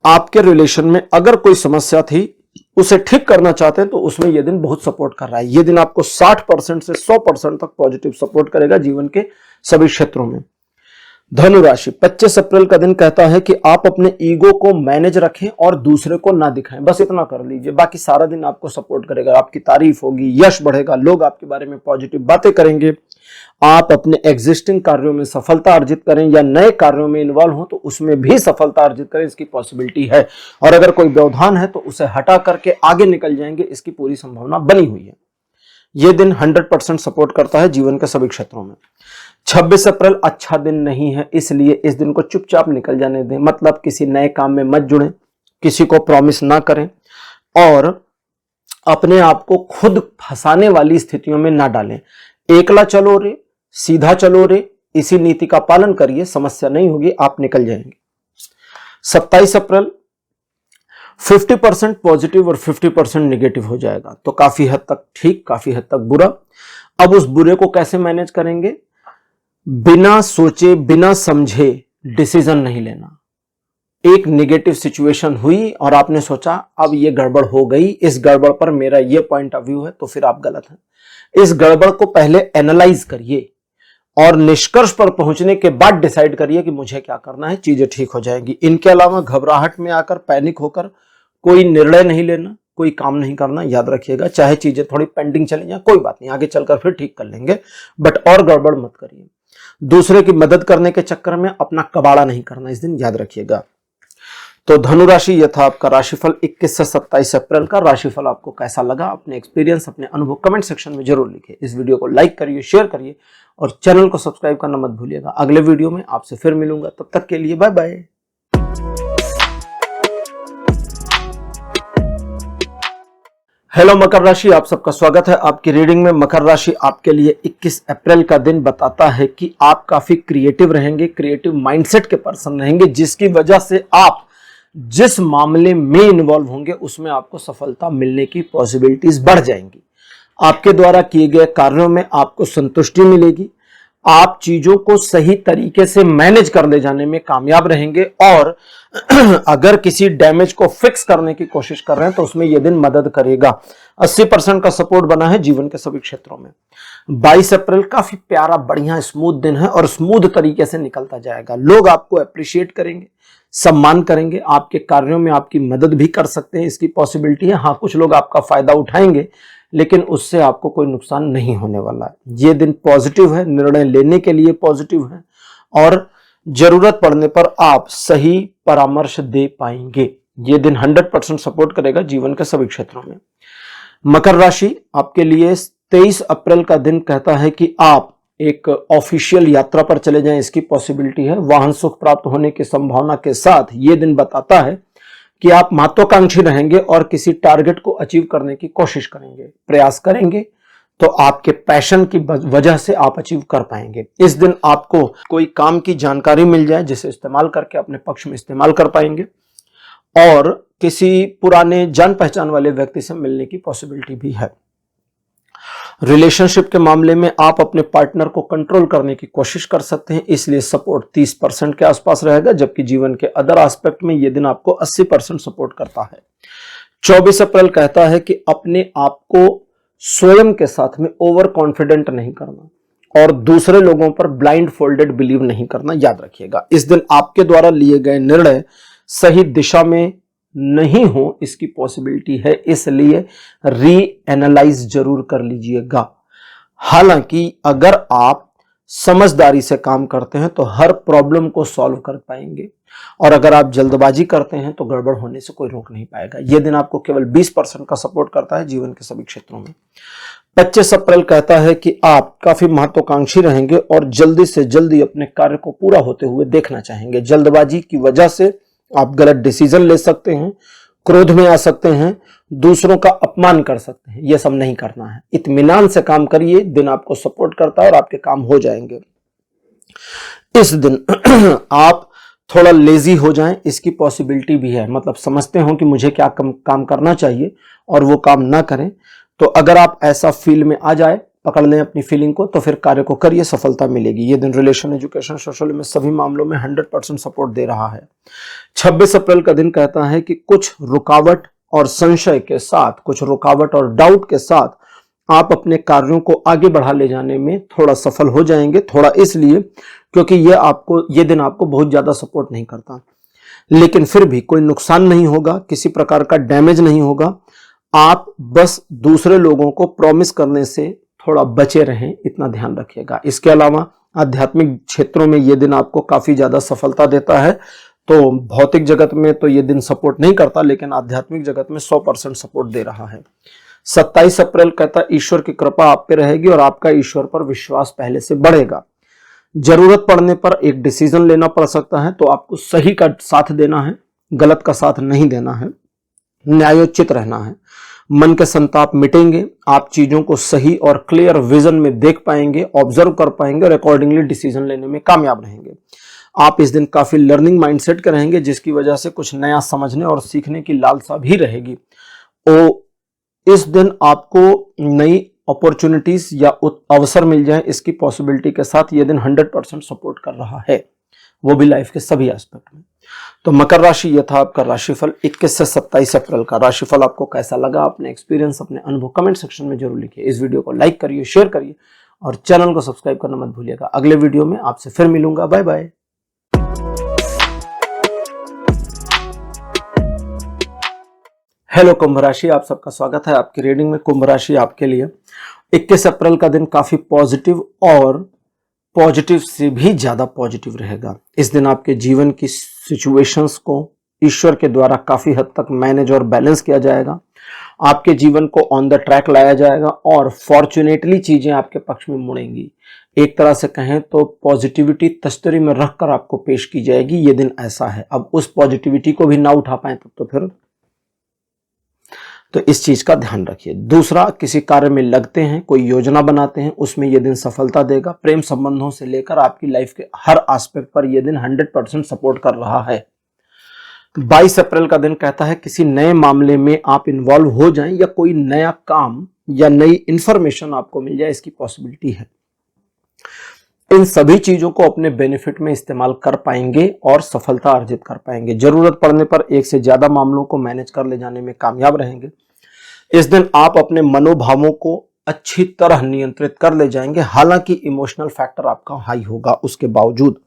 आपके रिलेशन में अगर कोई समस्या थी, उसे ठीक करना चाहते हैं, तो उसमें यह दिन बहुत सपोर्ट कर रहा है। यह दिन आपको 60% से 100% तक पॉजिटिव सपोर्ट करेगा जीवन के सभी क्षेत्रों में। धनु राशि, 25 अप्रैल का दिन कहता है कि आप अपने ईगो को मैनेज रखें और दूसरे को ना दिखाएं। बस इतना कर लीजिए, बाकी सारा दिन आपको सपोर्ट करेगा, आपकी तारीफ होगी, यश बढ़ेगा, लोग आपके बारे में पॉजिटिव बातें करेंगे। आप अपने एग्जिस्टिंग कार्यों में सफलता अर्जित करें या नए कार्यों में इन्वॉल्व हो तो उसमें भी सफलता अर्जित करें, इसकी पॉसिबिलिटी है। और अगर कोई व्यवधान है तो उसे हटा करके आगे निकल जाएंगे, इसकी पूरी संभावना बनी हुई है। यह दिन 100% सपोर्ट करता है जीवन के सभी क्षेत्रों में। 26 अप्रैल अच्छा दिन नहीं है, इसलिए इस दिन को चुपचाप निकल जाने दें। मतलब किसी नए काम में मत जुड़ें, किसी को प्रॉमिस ना करें, और अपने आप को खुद फंसाने वाली स्थितियों में ना डालें। एकला चलो रे, सीधा चलो रे, इसी नीति का पालन करिए, समस्या नहीं होगी, आप निकल जाएंगे। 27 अप्रैल 50% पॉजिटिव और 50% नेगेटिव हो जाएगा, तो काफी हद तक ठीक, काफी हद तक बुरा। अब उस बुरे को कैसे मैनेज करेंगे? बिना सोचे बिना समझे डिसीजन नहीं लेना। एक नेगेटिव सिचुएशन हुई और आपने सोचा अब ये गड़बड़ हो गई, इस गड़बड़ पर मेरा ये पॉइंट ऑफ व्यू है, तो फिर आप गलत हैं। इस गड़बड़ को पहले एनालाइज करिए और निष्कर्ष पर पहुंचने के बाद डिसाइड करिए कि मुझे क्या करना है, चीजें ठीक हो जाएंगी। इनके अलावा घबराहट में आकर, पैनिक होकर कोई निर्णय नहीं लेना, कोई काम नहीं करना, याद रखिएगा। चाहे चीजें थोड़ी पेंडिंग चली जाए, कोई बात नहीं, आगे चलकर फिर ठीक कर लेंगे, बट और गड़बड़ मत करिए। दूसरे की मदद करने के चक्कर में अपना कबाड़ा नहीं करना इस दिन, याद रखिएगा। तो धनु राशि, यह था आपका राशिफल 21 से 27 अप्रैल का। राशिफल आपको कैसा लगा? अपने एक्सपीरियंस, अपने अनुभव कमेंट सेक्शन में जरूर लिखिए। इस वीडियो को लाइक करिए, शेयर करिए और चैनल को सब्सक्राइब करना मत भूलिएगा। अगले वीडियो में आपसे फिर मिलूंगा, तब तक के लिए बाय बाय। हेलो मकर राशि, आप सबका स्वागत है आपकी रीडिंग में। मकर राशि आपके लिए 21 अप्रैल का दिन बताता है कि आप काफी क्रिएटिव रहेंगे, क्रिएटिव माइंडसेट के पर्सन रहेंगे, जिसकी वजह से आप जिस मामले में इन्वॉल्व होंगे उसमें आपको सफलता मिलने की पॉसिबिलिटीज बढ़ जाएंगी। आपके द्वारा किए गए कार्यों में आपको संतुष्टि मिलेगी। आप चीजों को सही तरीके से मैनेज कर ले जाने में कामयाब रहेंगे, और अगर किसी डैमेज को फिक्स करने की कोशिश कर रहे हैं तो उसमें यह दिन मदद करेगा। 80% का सपोर्ट बना है जीवन के सभी क्षेत्रों में। 22 अप्रैल काफी प्यारा, बढ़िया, स्मूथ दिन है और स्मूथ तरीके से निकलता जाएगा। लोग आपको अप्रिशिएट करेंगे, सम्मान करेंगे, आपके कार्यों में आपकी मदद भी कर सकते हैं, इसकी पॉसिबिलिटी है। हाँ, कुछ लोग आपका फायदा उठाएंगे, लेकिन उससे आपको कोई नुकसान नहीं होने वाला है। ये दिन पॉजिटिव है, निर्णय लेने के लिए पॉजिटिव है और जरूरत पड़ने पर आप सही परामर्श दे पाएंगे। ये दिन 100% सपोर्ट करेगा जीवन के सभी क्षेत्रों में। मकर राशि, आपके लिए 23 अप्रैल का दिन कहता है कि आप एक ऑफिशियल यात्रा पर चले जाएं, इसकी पॉसिबिलिटी है। वाहन सुख प्राप्त होने की संभावना के साथ यह दिन बताता है कि आप महत्वाकांक्षी रहेंगे और किसी टारगेट को अचीव करने की कोशिश करेंगे, प्रयास करेंगे, तो आपके पैशन की वजह से आप अचीव कर पाएंगे। इस दिन आपको कोई काम की जानकारी मिल जाए जिसे इस्तेमाल करके अपने पक्ष में इस्तेमाल कर पाएंगे और किसी पुराने जान पहचान वाले व्यक्ति से मिलने की पॉसिबिलिटी भी है। रिलेशनशिप के मामले में आप अपने पार्टनर को कंट्रोल करने की कोशिश कर सकते हैं, इसलिए सपोर्ट 30% के आसपास रहेगा, जबकि जीवन के अदर एस्पेक्ट में यह दिन आपको 80% सपोर्ट करता है। 24 अप्रैल कहता है कि अपने आप को स्वयं के साथ में ओवर कॉन्फिडेंट नहीं करना और दूसरे लोगों पर ब्लाइंड फोल्डेड बिलीव नहीं करना, याद रखिएगा। इस दिन आपके द्वारा लिए गए निर्णय सही दिशा में नहीं हो, इसकी पॉसिबिलिटी है, इसलिए रीएनालाइज जरूर कर लीजिएगा। हालांकि अगर आप समझदारी से काम करते हैं तो हर प्रॉब्लम को सॉल्व कर पाएंगे और अगर आप जल्दबाजी करते हैं तो गड़बड़ होने से कोई रोक नहीं पाएगा। यह दिन आपको केवल 20% का सपोर्ट करता है जीवन के सभी क्षेत्रों में। 25 अप्रैल कहता है कि आप काफी महत्वाकांक्षी रहेंगे और जल्दी से जल्दी अपने कार्य को पूरा होते हुए देखना चाहेंगे। जल्दबाजी की वजह से आप गलत डिसीजन ले सकते हैं, क्रोध में आ सकते हैं, दूसरों का अपमान कर सकते हैं। यह सब नहीं करना है, इत्मीनान से काम करिए, दिन आपको सपोर्ट करता है और आपके काम हो जाएंगे। इस दिन आप थोड़ा लेजी हो जाएं, इसकी पॉसिबिलिटी भी है, मतलब समझते हो कि मुझे क्या काम करना चाहिए और वो काम ना करें। तो अगर आप ऐसा फील में आ जाए, पकड़ लें अपनी फीलिंग को, तो फिर कार्य को करिए, सफलता मिलेगी। ये दिन रिलेशन, एजुकेशन, सोशल में सभी मामलों में 100% सपोर्ट दे रहा है। 26 अप्रैल का दिन कहता है कि कुछ रुकावट और संशय के साथ, कुछ रुकावट और डाउट के साथ आप अपने कार्यों को आगे बढ़ा ले जाने में थोड़ा सफल हो जाएंगे। थोड़ा इसलिए क्योंकि ये दिन आपको बहुत ज्यादा सपोर्ट नहीं करता, लेकिन फिर भी कोई नुकसान नहीं होगा, किसी प्रकार का डैमेज नहीं होगा। आप बस दूसरे लोगों को प्रॉमिस करने से थोड़ा बचे रहें, इतना ध्यान रखिएगा। इसके अलावा आध्यात्मिक क्षेत्रों में यह दिन आपको काफी ज्यादा सफलता देता है। तो भौतिक जगत में तो यह दिन सपोर्ट नहीं करता, लेकिन आध्यात्मिक जगत में 100% सपोर्ट दे रहा है। 27 अप्रैल कहता ईश्वर की कृपा आप पे रहेगी और आपका ईश्वर पर विश्वास पहले से बढ़ेगा। जरूरत पड़ने पर एक डिसीजन लेना पड़ सकता है, तो आपको सही का साथ देना है, गलत का साथ नहीं देना है, न्यायोचित रहना है। मन के संताप मिटेंगे, आप चीजों को सही और क्लियर विजन में देख पाएंगे, ऑब्जर्व कर पाएंगे और अकॉर्डिंगली डिसीजन लेने में कामयाब रहेंगे। आप इस दिन काफी लर्निंग माइंडसेट के रहेंगे, जिसकी वजह से कुछ नया समझने और सीखने की लालसा भी रहेगी। इस दिन आपको नई अपॉर्चुनिटीज या अवसर मिल जाए, इसकी पॉसिबिलिटी के साथ यह दिन 100% सपोर्ट कर रहा है, वो भी लाइफ के सभी एस्पेक्ट में। तो मकर राशि, यह था आपका राशिफल 21 से 27 अप्रैल का। राशिफल आपको कैसा लगा, अपने एक्सपीरियंस, अपने अनुभव कमेंट सेक्शन में जरूर लिखिए। इस वीडियो को लाइक करिए, शेयर करिए और चैनल को सब्सक्राइब करना मत भूलिएगा। अगले वीडियो में आपसे फिर मिलूंगा। Bye bye. हेलो कुंभ राशि, आप सबका स्वागत है आपकी रीडिंग में। कुंभ राशि आपके लिए 21 अप्रैल का दिन काफी पॉजिटिव और पॉजिटिव से भी ज्यादा पॉजिटिव रहेगा। इस दिन आपके जीवन की सिचुएशंस को ईश्वर के द्वारा काफी हद तक मैनेज और बैलेंस किया जाएगा। आपके जीवन को ऑन द ट्रैक लाया जाएगा और फॉर्चुनेटली चीजें आपके पक्ष में मुड़ेंगी। एक तरह से कहें तो पॉजिटिविटी तश्तरी में रखकर आपको पेश की जाएगी। ये दिन ऐसा है, अब उस पॉजिटिविटी को भी ना उठा पाए तब तो इस चीज का ध्यान रखिए। दूसरा, किसी कार्य में लगते हैं, कोई योजना बनाते हैं, उसमें यह दिन सफलता देगा। प्रेम संबंधों से लेकर आपकी लाइफ के हर एस्पेक्ट पर यह दिन 100% सपोर्ट कर रहा है। 22 अप्रैल का दिन कहता है किसी नए मामले में आप इन्वॉल्व हो जाएं या कोई नया काम या नई इंफॉर्मेशन आपको मिल जाए, इसकी पॉसिबिलिटी है। इन सभी चीजों को अपने बेनिफिट में इस्तेमाल कर पाएंगे और सफलता अर्जित कर पाएंगे। जरूरत पड़ने पर एक से ज्यादा मामलों को मैनेज कर ले जाने में कामयाब रहेंगे। इस दिन आप अपने मनोभावों को अच्छी तरह नियंत्रित कर ले जाएंगे। हालांकि इमोशनल फैक्टर आपका हाई होगा, उसके बावजूद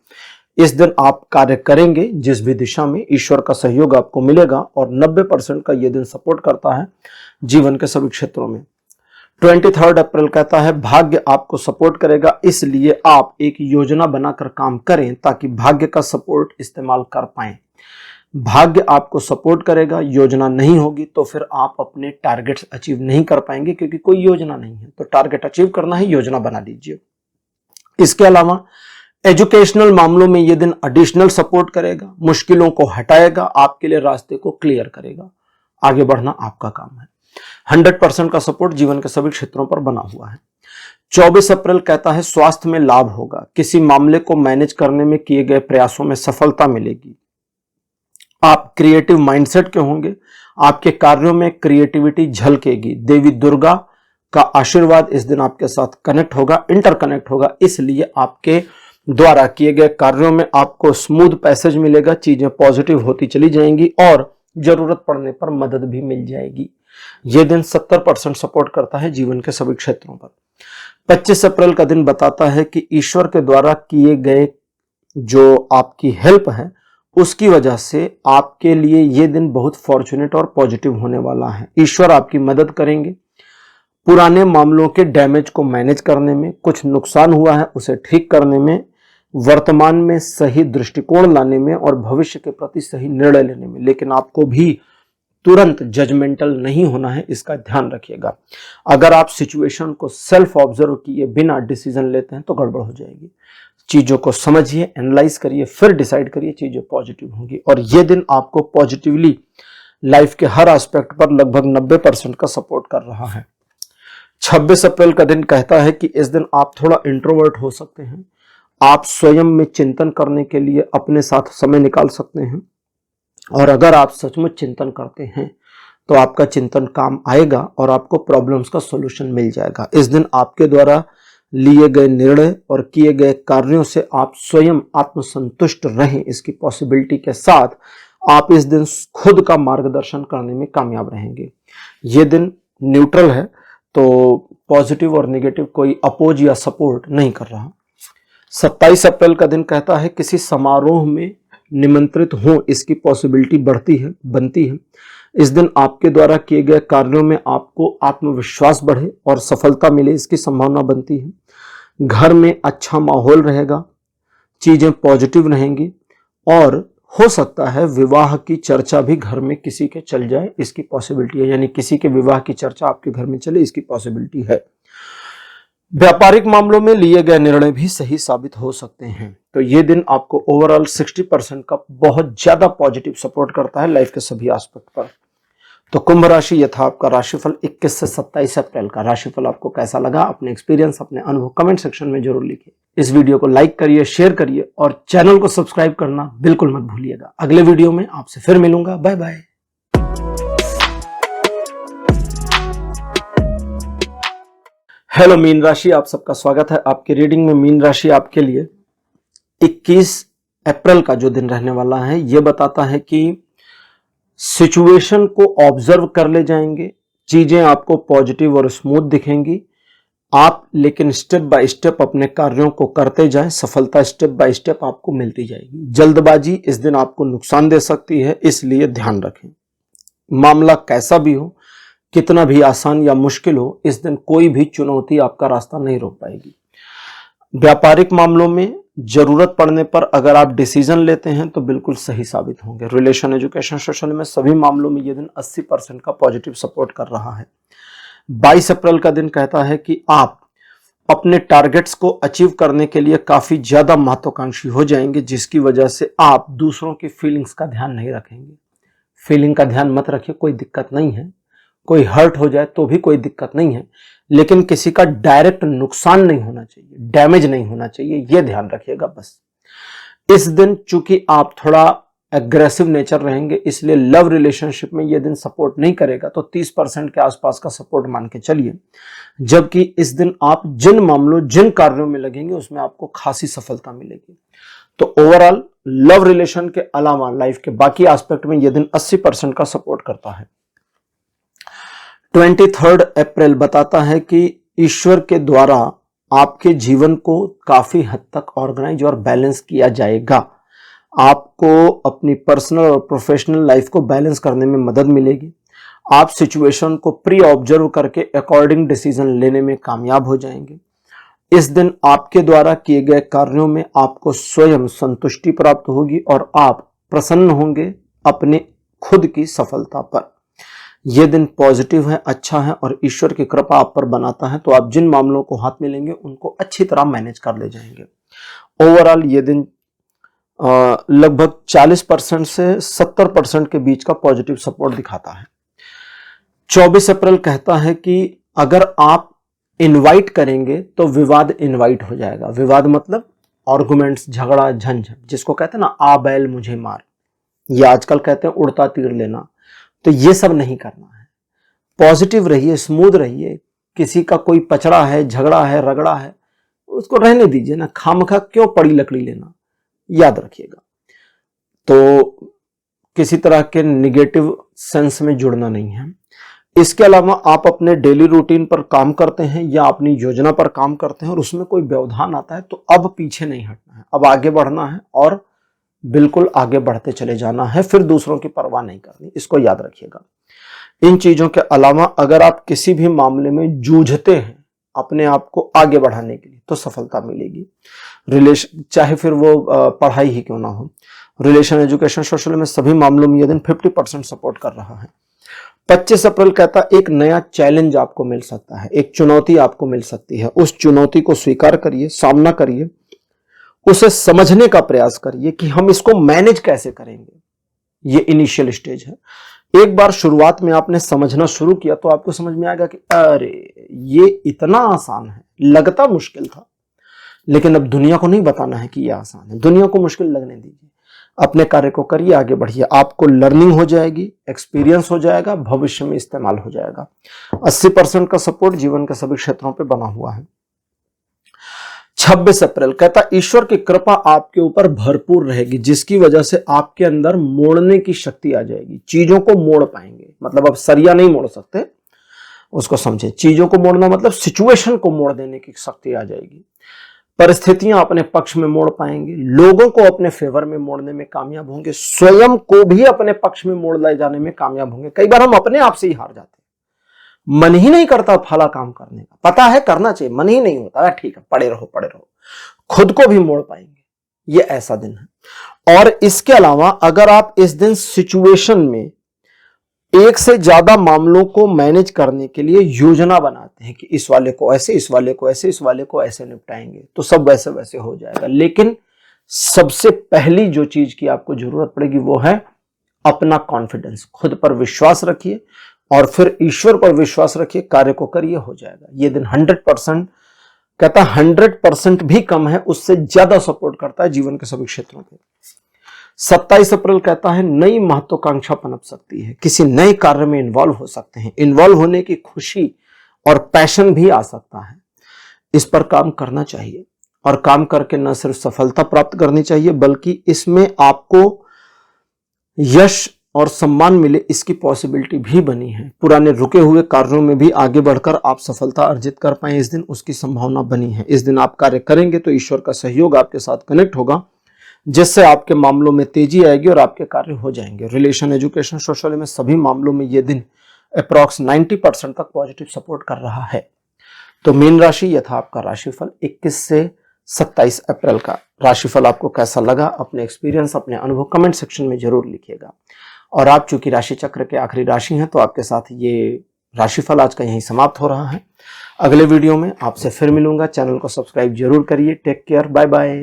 इस दिन आप कार्य करेंगे जिस भी दिशा में, ईश्वर का सहयोग आपको मिलेगा और 90% का यह दिन सपोर्ट करता है जीवन के सभी क्षेत्रों में। 23 अप्रैल कहता है भाग्य आपको सपोर्ट करेगा, इसलिए आप एक योजना बनाकर काम करें ताकि भाग्य का सपोर्ट इस्तेमाल कर पाएं। भाग्य आपको सपोर्ट करेगा, योजना नहीं होगी तो फिर आप अपने टारगेट्स अचीव नहीं कर पाएंगे, क्योंकि कोई योजना नहीं है। तो टारगेट अचीव करना है, योजना बना लीजिए। इसके अलावा एजुकेशनल मामलों में यह दिन एडिशनल सपोर्ट करेगा, मुश्किलों को हटाएगा, आपके लिए रास्ते को क्लियर करेगा। आगे बढ़ना आपका काम है। 100% का सपोर्ट जीवन के सभी क्षेत्रों पर बना हुआ है। 24 अप्रैल कहता है स्वास्थ्य में लाभ होगा, किसी मामले को मैनेज करने में किए गए प्रयासों में सफलता मिलेगी। आप क्रिएटिव माइंडसेट के होंगे, आपके कार्यों में क्रिएटिविटी झलकेगी। देवी दुर्गा का आशीर्वाद इस दिन आपके साथ कनेक्ट होगा, इंटरकनेक्ट होगा, इसलिए आपके द्वारा किए गए कार्यों में आपको स्मूथ पैसेज मिलेगा, चीजें पॉजिटिव होती चली जाएंगी और जरूरत पड़ने पर मदद भी मिल जाएगी। यह दिन 70% सपोर्ट करता है जीवन के सभी क्षेत्रों पर। 25 अप्रैल का दिन बताता है कि ईश्वर के द्वारा किए गए जो आपकी हेल्प है उसकी वजह से आपके लिए यह दिन बहुत फॉर्चुनेट और पॉजिटिव होने वाला है। ईश्वर आपकी मदद करेंगे पुराने मामलों के डैमेज को मैनेज करने में, कुछ नुकसान हुआ है उसे ठीक करने में, वर्तमान में सही दृष्टिकोण लाने में और भविष्य के प्रति सही निर्णय लेने में। लेकिन आपको भी तुरंत जजमेंटल नहीं होना है, इसका ध्यान रखिएगा। अगर आप सिचुएशन को सेल्फ ऑब्जर्व किए बिना डिसीजन लेते हैं तो गड़बड़ हो जाएगी। चीजों को समझिए, एनालाइज करिए, फिर डिसाइड करिए, चीजें पॉजिटिव होंगी। और यह दिन आपको पॉजिटिवली लाइफ के हर एस्पेक्ट पर लगभग 90% का सपोर्ट कर रहा है। 26 अप्रैल का दिन कहता है कि इस दिन आप थोड़ा इंट्रोवर्ट हो सकते हैं। आप स्वयं में चिंतन करने के लिए अपने साथ समय निकाल सकते हैं, और अगर आप सचमुच चिंतन करते हैं तो आपका चिंतन काम आएगा और आपको प्रॉब्लम्स का सॉल्यूशन मिल जाएगा। इस दिन आपके द्वारा लिए गए निर्णय और किए गए कार्यों से आप स्वयं आत्मसंतुष्ट रहें, इसकी पॉसिबिलिटी के साथ आप इस दिन खुद का मार्गदर्शन करने में कामयाब रहेंगे। ये दिन न्यूट्रल है, तो पॉजिटिव और नेगेटिव कोई अपोज या सपोर्ट नहीं कर रहा। 27 अप्रैल का दिन कहता है किसी समारोह में निमंत्रित हो, इसकी पॉसिबिलिटी बनती है। इस दिन आपके द्वारा किए गए कार्यों में आपको आत्मविश्वास बढ़े और सफलता मिले, इसकी संभावना बनती है। घर में अच्छा माहौल रहेगा, चीजें पॉजिटिव रहेंगी और हो सकता है विवाह की चर्चा भी घर में किसी के चल जाए, इसकी पॉसिबिलिटी है। यानी किसी के विवाह की चर्चा आपके घर में चले, इसकी पॉसिबिलिटी है। व्यापारिक मामलों में लिए गए निर्णय भी सही साबित हो सकते हैं। तो ये दिन आपको ओवरऑल 60% का बहुत ज्यादा पॉजिटिव सपोर्ट करता है लाइफ के सभी एस्पेक्ट पर। तो कुंभ राशि यह था आपका राशिफल 21 से 27 अप्रैल का। राशिफल आपको कैसा लगा, अपने एक्सपीरियंस, अपने अनुभव कमेंट सेक्शन में जरूर लिखिए। इस वीडियो को लाइक करिए, शेयर करिए और चैनल को सब्सक्राइब करना बिल्कुल मत भूलिएगा। अगले वीडियो में आपसे फिर मिलूंगा। Bye bye. हेलो मीन राशि, आप सबका स्वागत है आपकी रीडिंग में। मीन राशि आपके लिए 21 अप्रैल का जो दिन रहने वाला है, यह बताता है कि सिचुएशन को ऑब्जर्व कर ले जाएंगे, चीजें आपको पॉजिटिव और स्मूथ दिखेंगी आप, लेकिन स्टेप बाय स्टेप अपने कार्यों को करते जाएं, सफलता स्टेप बाय स्टेप आपको मिलती जाएगी। जल्दबाजी इस दिन आपको नुकसान दे सकती है, इसलिए ध्यान रखें। मामला कैसा भी हो, कितना भी आसान या मुश्किल हो, इस दिन कोई भी चुनौती आपका रास्ता नहीं रोक पाएगी। व्यापारिक मामलों में जरूरत पड़ने पर अगर आप डिसीजन लेते हैं तो बिल्कुल सही साबित होंगे। रिलेशन, एजुकेशन, सोशल में सभी मामलों में यह दिन 80% का पॉजिटिव सपोर्ट कर रहा है। 22 अप्रैल का दिन कहता है कि आप अपने टारगेट्स को अचीव करने के लिए काफी ज्यादा महत्वाकांक्षी हो जाएंगे, जिसकी वजह से आप दूसरों की फीलिंग्स का ध्यान नहीं रखेंगे। फीलिंग का ध्यान मत रखिए, कोई दिक्कत नहीं है। कोई हर्ट हो जाए तो भी कोई दिक्कत नहीं है, लेकिन किसी का डायरेक्ट नुकसान नहीं होना चाहिए, डैमेज नहीं होना चाहिए, यह ध्यान रखिएगा बस। इस दिन चूंकि आप थोड़ा एग्रेसिव नेचर रहेंगे, इसलिए लव रिलेशनशिप में यह दिन सपोर्ट नहीं करेगा, तो 30% के आसपास का सपोर्ट मान के चलिए। जबकि इस दिन आप जिन मामलों, जिन कार्यों में लगेंगे उसमें आपको खासी सफलता मिलेगी। तो ओवरऑल लव रिलेशन के अलावा लाइफ के बाकी एस्पेक्ट में यह दिन 80% का सपोर्ट करता है। 23 अप्रैल बताता है कि ईश्वर के द्वारा आपके जीवन को काफी हद तक ऑर्गेनाइज और बैलेंस किया जाएगा। आपको अपनी पर्सनल और प्रोफेशनल लाइफ को बैलेंस करने में मदद मिलेगी। आप सिचुएशन को प्री ऑब्जर्व करके अकॉर्डिंग डिसीजन लेने में कामयाब हो जाएंगे। इस दिन आपके द्वारा किए गए कार्यों में आपको स्वयं संतुष्टि प्राप्त होगी और आप प्रसन्न होंगे अपने खुद की सफलता पर। यह दिन पॉजिटिव है, अच्छा है और ईश्वर की कृपा आप पर बनाता है, तो आप जिन मामलों को हाथ में लेंगे उनको अच्छी तरह मैनेज कर ले जाएंगे। ओवरऑल ये दिन लगभग 40% से 70% के बीच का पॉजिटिव सपोर्ट दिखाता है। 24 अप्रैल कहता है कि अगर आप इनवाइट करेंगे तो विवाद इनवाइट हो जाएगा। विवाद मतलब आर्गुमेंट्स, झगड़ा, झंझट, जिसको कहते हैं ना आ बैल मुझे मार, ये आजकल कहते हैं उड़ता तीर लेना। तो ये सब नहीं करना है। पॉजिटिव रहिए, स्मूथ रहिए। किसी का कोई पचड़ा है, झगड़ा है, रगड़ा है, उसको रहने दीजिए ना। खामखा क्यों पड़ी लकड़ी लेना, याद रखिएगा। तो किसी तरह के निगेटिव सेंस में जुड़ना नहीं है। इसके अलावा आप अपने डेली रूटीन पर काम करते हैं या अपनी योजना पर काम करते हैं और उसमें कोई व्यवधान आता है, तो अब पीछे नहीं हटना है, अब आगे बढ़ना है और बिल्कुल आगे बढ़ते चले जाना है। फिर दूसरों की परवाह नहीं करनी, इसको याद रखिएगा। इन चीजों के अलावा अगर आप किसी भी मामले में जूझते हैं अपने आप को आगे बढ़ाने के लिए, तो सफलता मिलेगी। रिलेशन, चाहे फिर वो पढ़ाई ही क्यों ना हो, रिलेशन, एजुकेशन, सोशल में सभी मामलों में यह दिन 50% सपोर्ट कर रहा है। 25 अप्रैल कहता है एक नया चैलेंज आपको मिल सकता है, एक चुनौती आपको मिल सकती है। उस चुनौती को स्वीकार करिए, सामना करिए, उसे समझने का प्रयास करिए कि हम इसको मैनेज कैसे करेंगे। ये इनिशियल स्टेज है। एक बार शुरुआत में आपने समझना शुरू किया तो आपको समझ में आएगा कि अरे ये इतना आसान है, लगता मुश्किल था। लेकिन अब दुनिया को नहीं बताना है कि ये आसान है, दुनिया को मुश्किल लगने दीजिए। अपने कार्य को करिए, आगे बढ़िए। आपको लर्निंग हो जाएगी, एक्सपीरियंस हो जाएगा, भविष्य में इस्तेमाल हो जाएगा। 80% का सपोर्ट जीवन के सभी क्षेत्रों पे बना हुआ है। 26 अप्रैल कहता ईश्वर की कृपा आपके ऊपर भरपूर रहेगी, जिसकी वजह से आपके अंदर मोड़ने की शक्ति आ जाएगी। चीजों को मोड़ पाएंगे, मतलब अब सरिया नहीं मोड़ सकते, उसको समझे। चीजों को मोड़ना मतलब सिचुएशन को मोड़ देने की शक्ति आ जाएगी। परिस्थितियां अपने पक्ष में मोड़ पाएंगे, लोगों को अपने फेवर में मोड़ने में कामयाब होंगे, स्वयं को भी अपने पक्ष में मोड़ ले जाने में कामयाब होंगे। कई बार हम अपने आप से ही हार जाते हैं, मन ही नहीं करता फला काम करने का, पता है करना चाहिए, मन ही नहीं होता, ठीक है पड़े रहो पड़े रहो। खुद को भी मोड़ पाएंगे। ये ऐसा दिन है। और इसके अलावा अगर आप इस दिन सिचुएशन में एक से ज्यादा मामलों को मैनेज करने के लिए योजना बनाते हैं कि इस वाले को ऐसे, इस वाले को ऐसे, इस वाले को ऐसे निपटाएंगे, तो सब वैसे वैसे हो जाएगा। लेकिन सबसे पहली जो चीज की आपको जरूरत पड़ेगी वो है अपना कॉन्फिडेंस। खुद पर विश्वास रखिए और फिर ईश्वर पर विश्वास रखिए, कार्य को करिए, हो जाएगा। ये दिन 100% कहता 100% भी कम है, उससे ज्यादा सपोर्ट करता है जीवन के सभी क्षेत्रों पे। 27 अप्रैल कहता है नई महत्वाकांक्षा पनप सकती है, किसी नए कार्य में इन्वॉल्व हो सकते हैं, इन्वॉल्व होने की खुशी और पैशन भी आ सकता है। इस पर काम करना चाहिए और काम करके न सिर्फ सफलता प्राप्त करनी चाहिए बल्कि इसमें आपको यश और सम्मान मिले, इसकी पॉसिबिलिटी भी बनी है। पुराने रुके हुए कार्यों में भी आगे बढ़कर आप सफलता अर्जित कर पाए, इस दिन उसकी संभावना बनी है। इस दिन आप कार्य करेंगे तो ईश्वर का सहयोग आपके साथ कनेक्ट होगा, जिससे आपके मामलों में तेजी आएगी और आपके कार्य हो जाएंगे। रिलेशन, एजुकेशन, सोशल में सभी मामलों में यह दिन अप्रॉक्स 90% तक पॉजिटिव सपोर्ट कर रहा है। तो मीन राशि, यह था आपका राशिफल 21 से 27 अप्रैल का। राशिफल आपको कैसा लगा, अपने एक्सपीरियंस, अपने अनुभव कमेंट सेक्शन में जरूर लिखिएगा। और आप चूंकि राशि चक्र के आखिरी राशि हैं, तो आपके साथ ये राशिफल आज का यहीं समाप्त हो रहा है। अगले वीडियो में आपसे फिर मिलूंगा। चैनल को सब्सक्राइब जरूर करिए। Take care, bye bye.